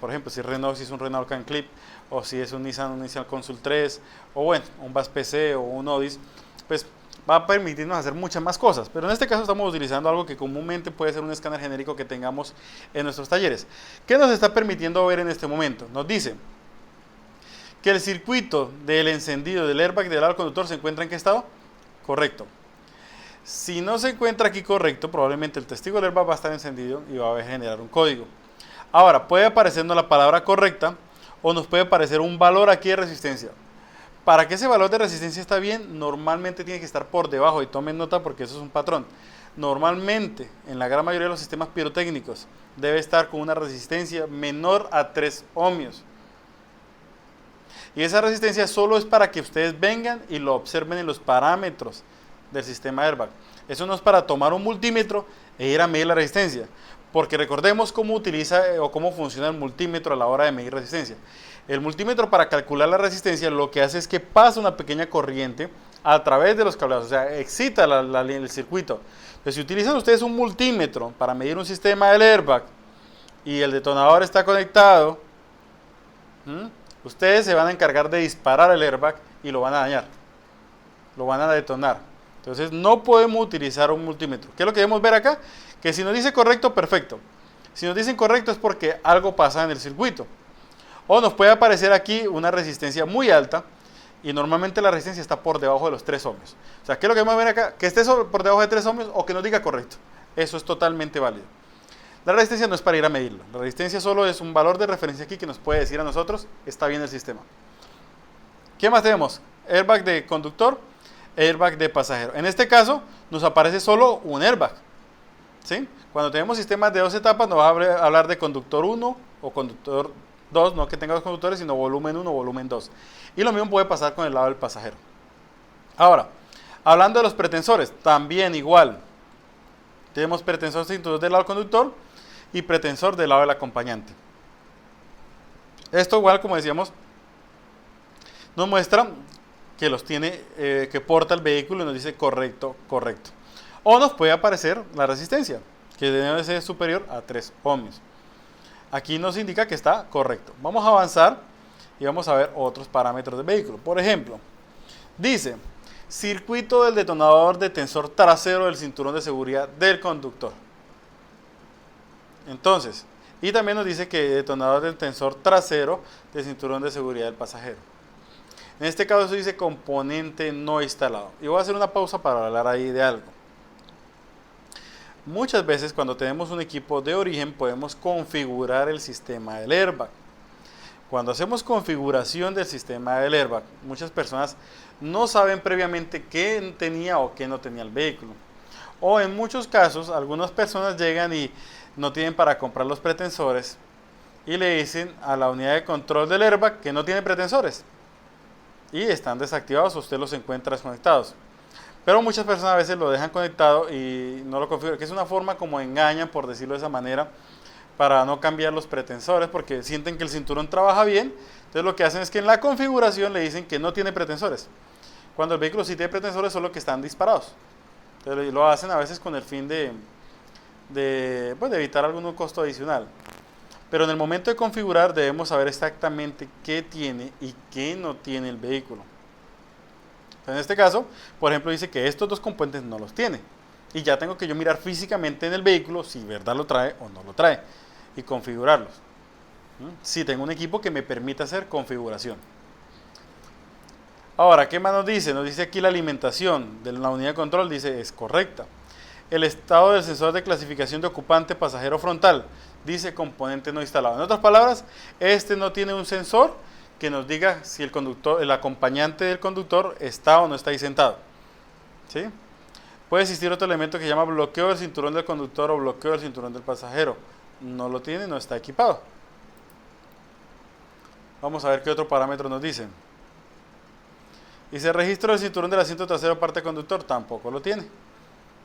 por ejemplo, si es Renault, si es un Renault Can Clip, o si es un Nissan Consul 3, o bueno, un VAZ PC o un Odyssey, pues va a permitirnos hacer muchas más cosas. Pero en este caso estamos utilizando algo que comúnmente puede ser un escáner genérico que tengamos en nuestros talleres. ¿Qué nos está permitiendo ver en este momento? Nos dice que el circuito del encendido del airbag del lado conductor se encuentra ¿en qué estado? Correcto. Si no se encuentra aquí correcto, probablemente el testigo del airbag va a estar encendido y va a generar un código. Ahora, puede aparecernos la palabra correcta o nos puede aparecer un valor aquí de resistencia. Para que ese valor de resistencia esté bien, normalmente tiene que estar por debajo, y tomen nota porque eso es un patrón. Normalmente, en la gran mayoría de los sistemas pirotécnicos, debe estar con una resistencia menor a 3 ohmios. Y esa resistencia solo es para que ustedes vengan y lo observen en los parámetros del sistema airbag. Eso no es para tomar un multímetro e ir a medir la resistencia, porque recordemos cómo utiliza o cómo funciona el multímetro a la hora de medir resistencia. El multímetro, para calcular la resistencia, lo que hace es que pasa una pequeña corriente a través de los cableados, o sea, excita el circuito. Entonces, si utilizan ustedes un multímetro para medir un sistema del airbag y el detonador está conectado, ustedes se van a encargar de disparar el airbag y lo van a dañar, lo van a detonar. Entonces no podemos utilizar un multímetro. ¿Qué es lo que debemos ver acá? Que si nos dice correcto, perfecto. Si nos dicen correcto es porque algo pasa en el circuito. O nos puede aparecer aquí una resistencia muy alta y normalmente la resistencia está por debajo de los 3 ohmios. O sea, ¿qué es lo que vamos a ver acá? Que esté por debajo de 3 ohmios o que nos diga correcto. Eso es totalmente válido. La resistencia no es para ir a medirlo. La resistencia solo es un valor de referencia aquí que nos puede decir a nosotros, está bien el sistema. ¿Qué más tenemos? Airbag de conductor, airbag de pasajero. En este caso, nos aparece solo un airbag. ¿Sí? Cuando tenemos sistemas de 2 etapas, nos va a hablar de conductor 1 o conductor 2, no que tenga 2 conductores, sino volumen 1 o volumen 2. Y lo mismo puede pasar con el lado del pasajero. Ahora, hablando de los pretensores, también igual. Tenemos pretensor cinturón del lado del conductor y pretensor del lado del acompañante. Esto igual, como decíamos, nos muestra que los tiene, que porta el vehículo y nos dice correcto, correcto. O nos puede aparecer la resistencia, que debe ser superior a 3 ohmios. Aquí nos indica que está correcto. Vamos a avanzar y vamos a ver otros parámetros del vehículo. Por ejemplo, dice, circuito del detonador de tensor trasero del cinturón de seguridad del conductor. Entonces, y también nos dice que detonador del tensor trasero del cinturón de seguridad del pasajero. En este caso dice componente no instalado. Y voy a hacer una pausa para hablar ahí de algo. Muchas veces cuando tenemos un equipo de origen podemos configurar el sistema del airbag. Cuando hacemos configuración del sistema del airbag, muchas personas no saben previamente qué tenía o qué no tenía el vehículo. O en muchos casos, algunas personas llegan y no tienen para comprar los pretensores y le dicen a la unidad de control del airbag que no tiene pretensores. Y están desactivados o usted los encuentra desconectados. Pero muchas personas a veces lo dejan conectado y no lo configuran, que es una forma como engañan, por decirlo de esa manera, para no cambiar los pretensores, porque sienten que el cinturón trabaja bien. Entonces lo que hacen es que en la configuración le dicen que no tiene pretensores, cuando el vehículo sí tiene pretensores, solo que están disparados. Entonces lo hacen a veces con el fin de evitar algún costo adicional. Pero en el momento de configurar debemos saber exactamente qué tiene y qué no tiene el vehículo. En este caso, por ejemplo, dice que estos dos componentes no los tiene. Y ya tengo que yo mirar físicamente en el vehículo si verdad lo trae o no lo trae. Y configurarlos. Si tengo un equipo que me permita hacer configuración. Ahora, ¿qué más nos dice? Nos dice aquí la alimentación de la unidad de control, dice es correcta. El estado del sensor de clasificación de ocupante pasajero frontal, dice componente no instalado. En otras palabras, este no tiene un sensor que nos diga si el conductor, el acompañante del conductor está o no está ahí sentado. ¿Sí? Puede existir otro elemento que se llama bloqueo del cinturón del conductor o bloqueo del cinturón del pasajero. No lo tiene, no está equipado. Vamos a ver qué otro parámetro nos dice. Dice registro del cinturón del asiento trasero parte conductor, tampoco lo tiene.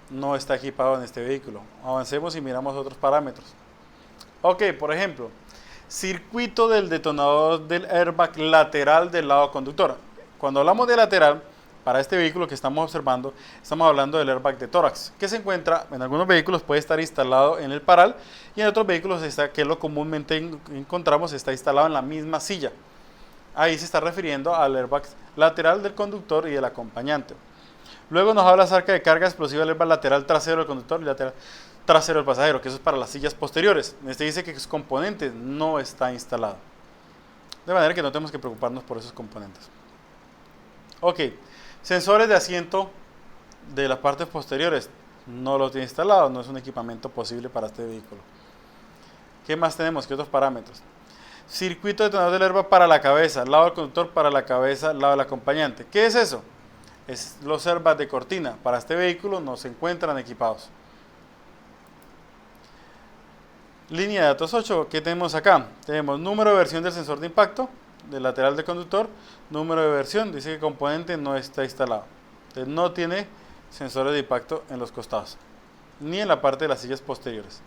No está equipado en este vehículo. Avancemos y miramos otros parámetros. Ok, por ejemplo, circuito del detonador del airbag lateral del lado conductor. Cuando hablamos de lateral, para este vehículo que estamos observando, estamos hablando del airbag de tórax, que se encuentra, en algunos vehículos puede estar instalado en el paral, y en otros vehículos, que es lo comúnmente encontramos, está instalado en la misma silla. Ahí se está refiriendo al airbag lateral del conductor y del acompañante. Luego nos habla acerca de carga explosiva del airbag lateral trasero del conductor y lateral trasero del pasajero, que eso es para las sillas posteriores. Este dice que sus componentes no está instalado. De manera que no tenemos que preocuparnos por esos componentes. Ok, sensores de asiento de las partes posteriores, no lo tiene instalado, no es un equipamiento posible para este vehículo. ¿Qué más tenemos? ¿Qué otros parámetros? Circuito detonador del airbag para la cabeza, lado del conductor para la cabeza, lado del acompañante. ¿Qué es eso? Es los airbags de cortina. Para este vehículo no se encuentran equipados. Línea de datos 8, ¿qué tenemos acá? Tenemos número de versión del sensor de impacto, del lateral del conductor, número de versión, dice que el componente no está instalado. Entonces no tiene sensores de impacto en los costados, ni en la parte de las sillas posteriores.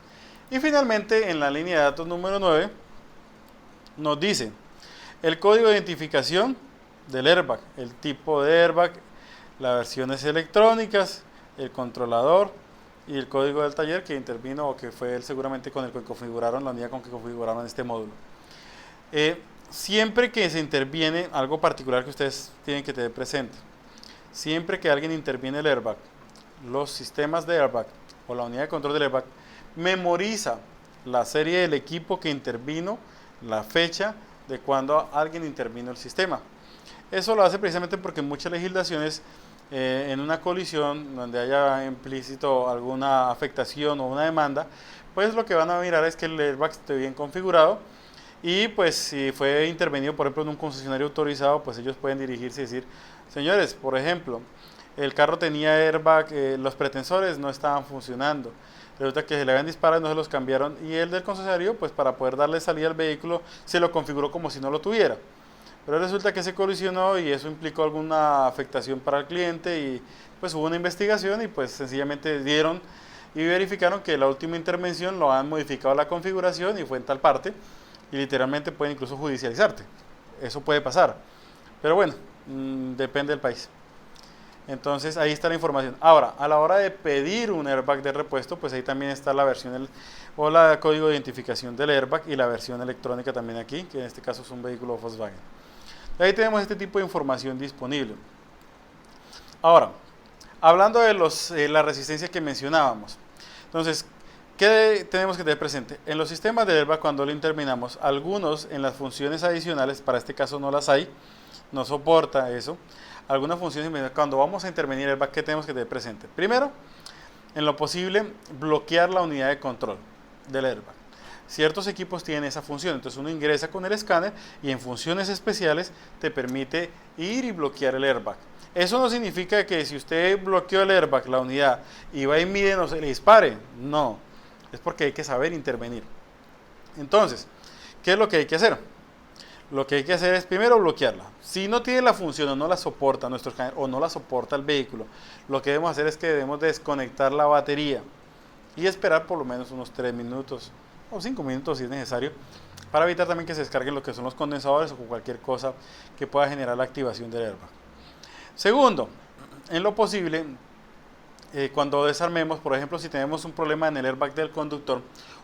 Y finalmente, en la línea de datos número 9, nos dice el código de identificación del airbag, el tipo de airbag, las versiones electrónicas, el controlador y el código del taller que intervino o que fue él seguramente con el que configuraron la unidad con que configuraron este módulo. Siempre que se interviene algo particular que ustedes tienen que tener presente, siempre que alguien interviene el airbag, los sistemas de airbag o la unidad de control del airbag memoriza la serie del equipo que intervino, la fecha de cuando alguien intervino el sistema. Eso lo hace precisamente porque en muchas legislaciones, en una colisión donde haya implícito alguna afectación o una demanda, pues lo que van a mirar es que el airbag esté bien configurado, y pues si fue intervenido por ejemplo en un concesionario autorizado, pues ellos pueden dirigirse y decir: señores, por ejemplo, el carro tenía airbag, los pretensores no estaban funcionando, resulta que se le habían disparado y no se los cambiaron, y el del concesionario, pues para poder darle salida al vehículo, se lo configuró como si no lo tuviera, pero resulta que se colisionó y eso implicó alguna afectación para el cliente, y pues hubo una investigación y pues sencillamente dieron y verificaron que la última intervención lo han modificado la configuración y fue en tal parte, y literalmente pueden incluso judicializarte. Eso puede pasar, pero bueno, depende del país. Entonces ahí está la información. Ahora, a la hora de pedir un airbag de repuesto, pues ahí también está la versión o la código de identificación del airbag, y la versión electrónica también aquí, que en este caso es un vehículo Volkswagen. Ahí tenemos este tipo de información disponible. Ahora, hablando de la resistencia que mencionábamos, entonces, ¿qué tenemos que tener presente? En los sistemas de airbag, cuando lo interminamos, algunos en las funciones adicionales, para este caso no las hay, no soporta eso. Algunas funciones, cuando vamos a intervenir el airbag, ¿qué tenemos que tener presente? Primero, en lo posible, bloquear la unidad de control del airbag. Ciertos equipos tienen esa función, entonces uno ingresa con el escáner y en funciones especiales te permite ir y bloquear el airbag. Eso no significa que si usted bloqueó el airbag, la unidad, y va y mide, no se le dispare. No, es porque hay que saber intervenir. Entonces, ¿qué es lo que hay que hacer? Lo que hay que hacer es primero bloquearla. Si no tiene la función o no la soporta nuestro escáner o no la soporta el vehículo, lo que debemos hacer es que debemos desconectar la batería y esperar por lo menos unos 3 minutos o 5 minutos si es necesario, para evitar también que se descarguen lo que son los condensadores o cualquier cosa que pueda generar la activación del airbag. Segundo, en lo posible, cuando desarmemos, por ejemplo, si tenemos un problema en el airbag del conductor,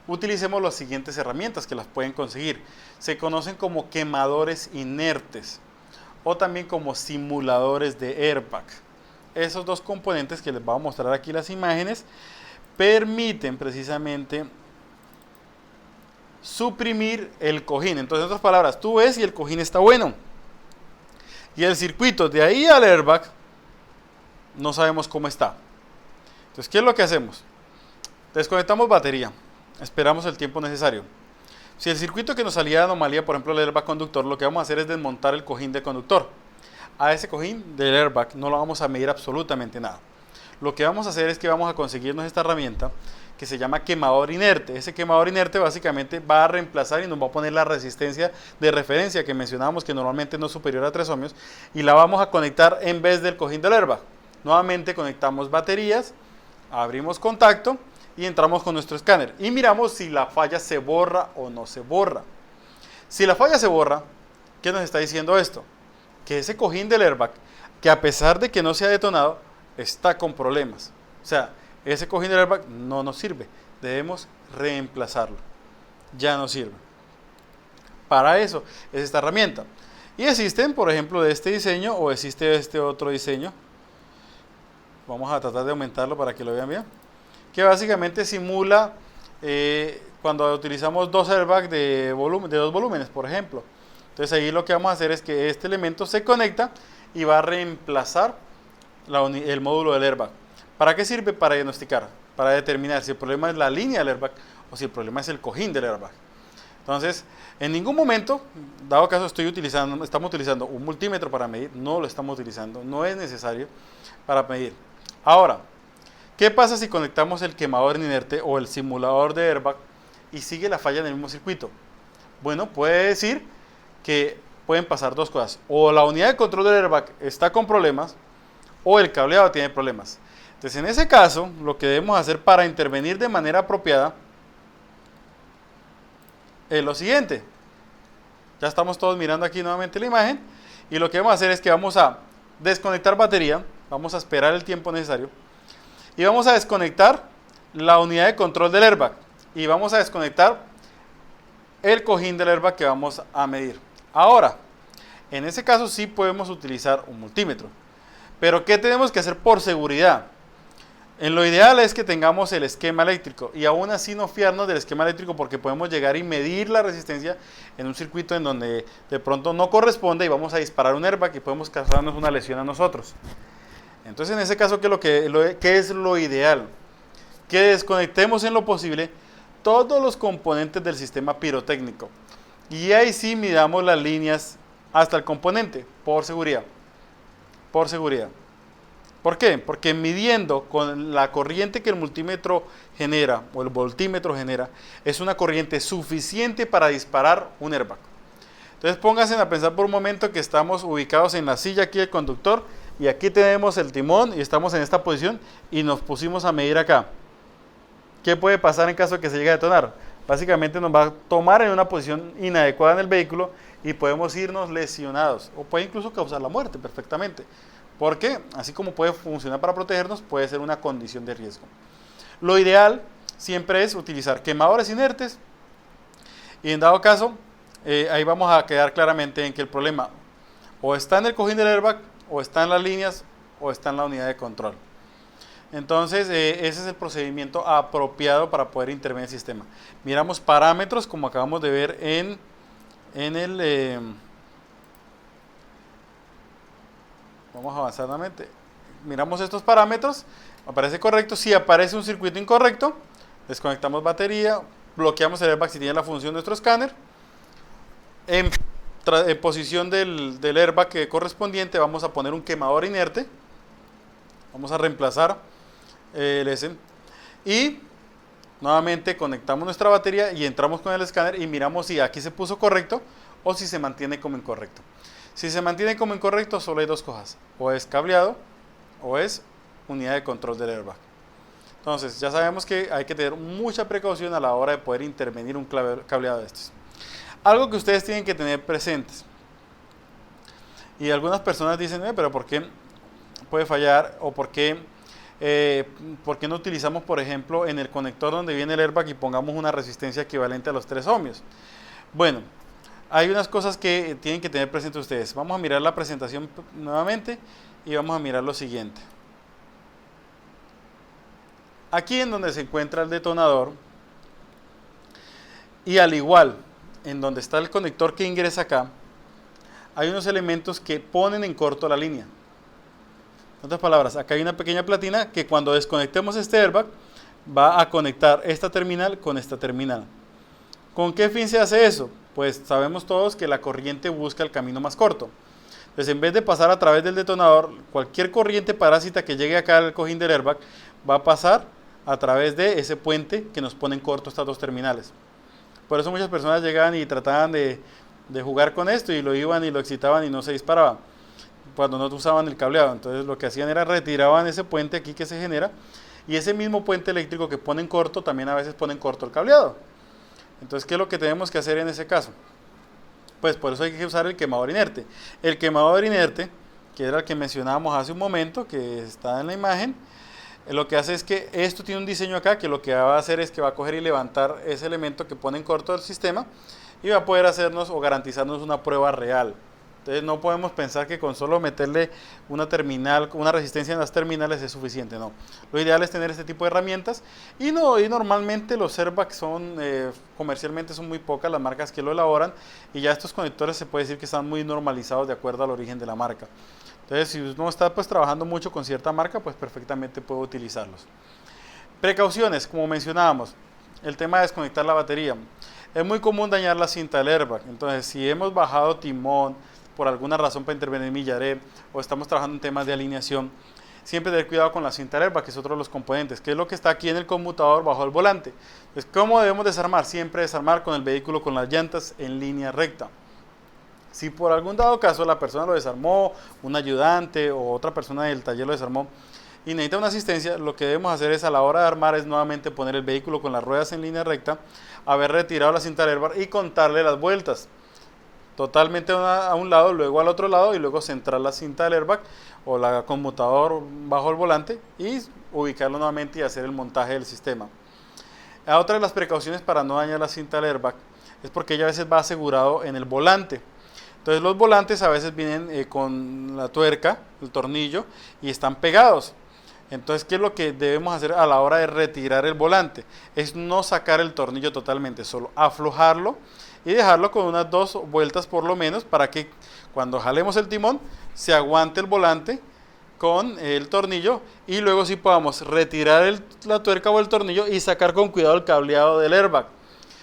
utilicemos las siguientes herramientas que las pueden conseguir. Se conocen como quemadores inertes o también como simuladores de airbag. Esos dos componentes que les voy a mostrar aquí las imágenes permiten precisamente suprimir el cojín. Entonces, en otras palabras, tú ves y el cojín está bueno, y el circuito de ahí al airbag no sabemos cómo está. Entonces, ¿qué es lo que hacemos? Desconectamos batería, esperamos el tiempo necesario. Si el circuito que nos salía de anomalía, por ejemplo el airbag conductor, lo que vamos a hacer es desmontar el cojín del conductor. A ese cojín del airbag no lo vamos a medir absolutamente nada. Lo que vamos a hacer es que vamos a conseguirnos esta herramienta que se llama quemador inerte. Ese quemador inerte básicamente va a reemplazar y nos va a poner la resistencia de referencia que mencionábamos, que normalmente no es superior a 3 ohmios, y la vamos a conectar en vez del cojín del airbag. Nuevamente conectamos baterías, abrimos contacto y entramos con nuestro escáner y miramos si la falla se borra o no se borra. Si la falla se borra, ¿qué nos está diciendo esto? Que ese cojín del airbag, que a pesar de que no se ha detonado, está con problemas. O sea, ese cojín del airbag no nos sirve, debemos reemplazarlo, ya no sirve. Para eso es esta herramienta. Y existen, por ejemplo, de este diseño, o existe este otro diseño. Vamos a tratar de aumentarlo para que lo vean bien, que básicamente simula cuando utilizamos dos airbags de 2 volúmenes, por ejemplo. Entonces ahí lo que vamos a hacer es que este elemento se conecta y va a reemplazar el módulo del airbag. ¿Para qué sirve? Para diagnosticar, para determinar si el problema es la línea del airbag o si el problema es el cojín del airbag. Entonces, en ningún momento, dado caso estamos utilizando un multímetro para medir, no lo estamos utilizando, no es necesario para medir. Ahora, ¿qué pasa si conectamos el quemador inerte o el simulador de airbag y sigue la falla en el mismo circuito? Bueno, puede decir que pueden pasar dos cosas: o la unidad de control del airbag está con problemas, o el cableado tiene problemas. Entonces, en ese caso, lo que debemos hacer para intervenir de manera apropiada es lo siguiente. Ya estamos todos mirando aquí nuevamente la imagen, y lo que vamos a hacer es que vamos a desconectar batería, vamos a esperar el tiempo necesario, y vamos a desconectar la unidad de control del airbag, y vamos a desconectar el cojín del airbag que vamos a medir. Ahora, en ese caso sí podemos utilizar un multímetro, pero ¿qué tenemos que hacer por seguridad? En lo ideal es que tengamos el esquema eléctrico y aún así no fiarnos del esquema eléctrico porque podemos llegar y medir la resistencia en un circuito en donde de pronto no corresponde y vamos a disparar un airbag y podemos causarnos una lesión a nosotros. Entonces en ese caso, ¿qué es lo ideal? Que desconectemos en lo posible todos los componentes del sistema pirotécnico y ahí sí midamos las líneas hasta el componente por seguridad. Por seguridad. ¿Por qué? Porque midiendo con la corriente que el multímetro genera o el voltímetro genera, es una corriente suficiente para disparar un airbag. Entonces pónganse a pensar por un momento que estamos ubicados en la silla aquí del conductor y aquí tenemos el timón y estamos en esta posición y nos pusimos a medir acá. ¿Qué puede pasar en caso de que se llegue a detonar? Básicamente nos va a tomar en una posición inadecuada en el vehículo y podemos irnos lesionados o puede incluso causar la muerte perfectamente. Porque, así como puede funcionar para protegernos, puede ser una condición de riesgo. Lo ideal siempre es utilizar quemadores inertes y en dado caso, ahí vamos a quedar claramente en que el problema o está en el cojín del airbag, o está en las líneas, o está en la unidad de control. Entonces, ese es el procedimiento apropiado para poder intervenir el sistema. Miramos parámetros como acabamos de ver en el... Vamos a avanzar nuevamente. Miramos estos parámetros, aparece correcto. Si aparece un circuito incorrecto, desconectamos batería, bloqueamos el airbag si tiene la función de nuestro escáner. En posición del airbag correspondiente vamos a poner un quemador inerte. Vamos a reemplazar el S. Y nuevamente conectamos nuestra batería y entramos con el escáner y miramos si aquí se puso correcto o si se mantiene como incorrecto. Si se mantiene como incorrecto, solo hay dos cosas: o es cableado o es unidad de control del airbag. Entonces ya sabemos que hay que tener mucha precaución a la hora de poder intervenir un cableado de estos. Algo que ustedes tienen que tener presentes, y algunas personas dicen, pero ¿por qué puede fallar? O ¿por qué no utilizamos, por ejemplo, en el conector donde viene el airbag y pongamos una resistencia equivalente a los 3 ohmios? Bueno, hay unas cosas que tienen que tener presentes ustedes. Vamos a mirar la presentación nuevamente y vamos a mirar lo siguiente. Aquí en donde se encuentra el detonador, y al igual en donde está el conector que ingresa acá, hay unos elementos que ponen en corto la línea. En otras palabras, acá hay una pequeña platina que cuando desconectemos este airbag va a conectar esta terminal con esta terminal. ¿Con qué fin se hace eso? Pues sabemos todos que la corriente busca el camino más corto. Entonces, en vez de pasar a través del detonador, cualquier corriente parásita que llegue acá al cojín del airbag va a pasar a través de ese puente que nos pone en corto estas dos terminales. Por eso muchas personas llegaban y trataban de jugar con esto y lo iban y lo excitaban y no se disparaba cuando no usaban el cableado. Entonces lo que hacían era retiraban ese puente aquí que se genera y ese mismo puente eléctrico que pone en corto también a veces pone en corto el cableado. Entonces, ¿qué es lo que tenemos que hacer en ese caso? Pues por eso hay que usar el quemador inerte. El quemador inerte, que era el que mencionábamos hace un momento, que está en la imagen, lo que hace es que esto tiene un diseño acá que lo que va a hacer es que va a coger y levantar ese elemento que pone en corto el sistema y va a poder hacernos o garantizarnos una prueba real. Entonces no podemos pensar que con solo meterle una terminal, una resistencia en las terminales es suficiente, no. Lo ideal es tener este tipo de herramientas y normalmente los airbags son, comercialmente son muy pocas las marcas que lo elaboran y ya estos conectores se puede decir que están muy normalizados de acuerdo al origen de la marca. Entonces si uno está pues trabajando mucho con cierta marca, pues perfectamente puede utilizarlos. Precauciones, como mencionábamos, el tema de desconectar la batería. Es muy común dañar la cinta del airbag, entonces si hemos bajado timón, por alguna razón para intervenir millaré o estamos trabajando en temas de alineación, siempre tener cuidado con la cinta airbag, que es otro de los componentes, que es lo que está aquí en el conmutador bajo el volante. Entonces, ¿cómo debemos desarmar? Siempre desarmar con el vehículo con las llantas en línea recta. Si por algún dado caso la persona lo desarmó, un ayudante o otra persona del taller lo desarmó y necesita una asistencia, lo que debemos hacer es a la hora de armar es nuevamente poner el vehículo con las ruedas en línea recta, haber retirado la cinta airbag y contarle las vueltas. Totalmente a un lado, luego al otro lado y luego centrar la cinta del airbag o la conmutador bajo el volante y ubicarlo nuevamente y hacer el montaje del sistema. Otra de las precauciones para no dañar la cinta del airbag es porque ella a veces va asegurado en el volante. Entonces los volantes a veces vienen con la tuerca, el tornillo y están pegados. Entonces, ¿qué es lo que debemos hacer a la hora de retirar el volante? Es no sacar el tornillo totalmente, solo aflojarlo y dejarlo con unas 2 vueltas por lo menos para que cuando jalemos el timón se aguante el volante con el tornillo y luego sí podamos retirar la tuerca o el tornillo y sacar con cuidado el cableado del airbag.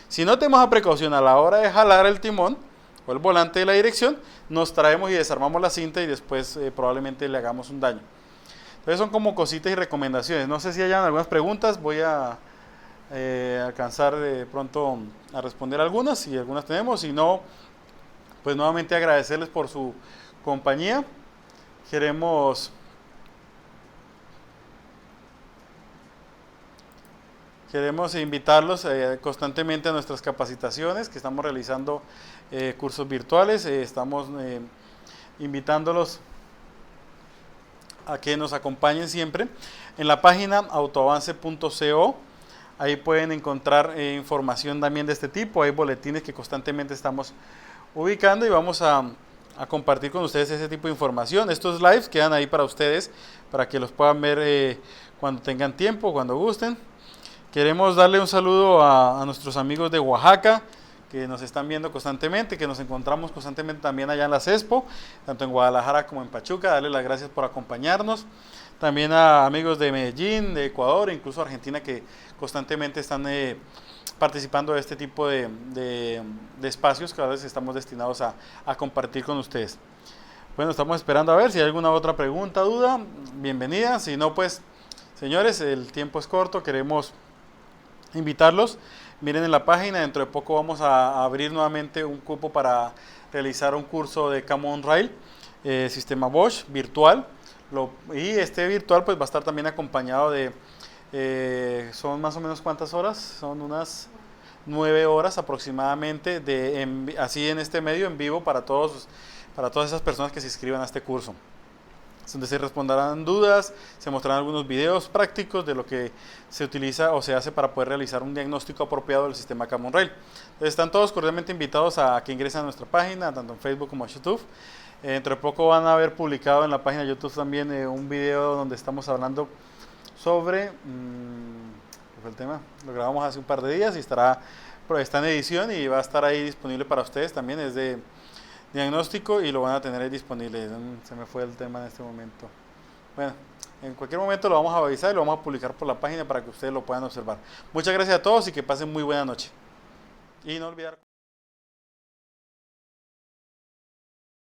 Si no tenemos a precaución a la hora de jalar el timón o el volante de la dirección, nos traemos y desarmamos la cinta y después probablemente le hagamos un daño. Entonces son como cositas y recomendaciones. No sé si hayan algunas preguntas, voy a alcanzar de pronto a responder algunas, si algunas tenemos, si no, pues nuevamente agradecerles por su compañía. Queremos invitarlos constantemente a nuestras capacitaciones que estamos realizando, cursos virtuales. Estamos invitándolos a que nos acompañen siempre en la página autoavance.co. Ahí pueden encontrar información también de este tipo. Hay boletines que constantemente estamos ubicando y vamos a compartir con ustedes ese tipo de información. Estos lives quedan ahí para ustedes, para que los puedan ver cuando tengan tiempo, cuando gusten. Queremos darle un saludo a nuestros amigos de Oaxaca, que nos están viendo constantemente, que nos encontramos constantemente también allá en las Expo, tanto en Guadalajara como en Pachuca. Darles las gracias por acompañarnos. También a amigos de Medellín, de Ecuador, incluso Argentina, que constantemente están participando de este tipo de espacios que a veces estamos destinados a compartir con ustedes. Bueno, estamos esperando a ver si hay alguna otra pregunta, duda, bienvenida. Si no, pues, señores, el tiempo es corto, queremos invitarlos. Miren en la página, dentro de poco vamos a abrir nuevamente un cupo para realizar un curso de Common Rail, sistema Bosch virtual. Y este virtual pues va a estar también acompañado de, son más o menos ¿cuántas horas? Son unas 9 horas aproximadamente, así en este medio en vivo para todas esas personas que se inscriban a este curso, donde se responderán dudas, se mostrarán algunos videos prácticos de lo que se utiliza o se hace para poder realizar un diagnóstico apropiado del sistema Common Rail. Entonces están todos cordialmente invitados a que ingresen a nuestra página, tanto en Facebook como en YouTube. Dentro de poco van a haber publicado en la página de YouTube también un video donde estamos hablando sobre, ¿qué fue el tema? Lo grabamos hace un par de días y está en edición y va a estar ahí disponible para ustedes también. Es de diagnóstico y lo van a tener ahí disponible. Se me fue el tema en este momento. Bueno, en cualquier momento lo vamos a avisar y lo vamos a publicar por la página para que ustedes lo puedan observar. Muchas gracias a todos y que pasen muy buena noche. Y no olvidar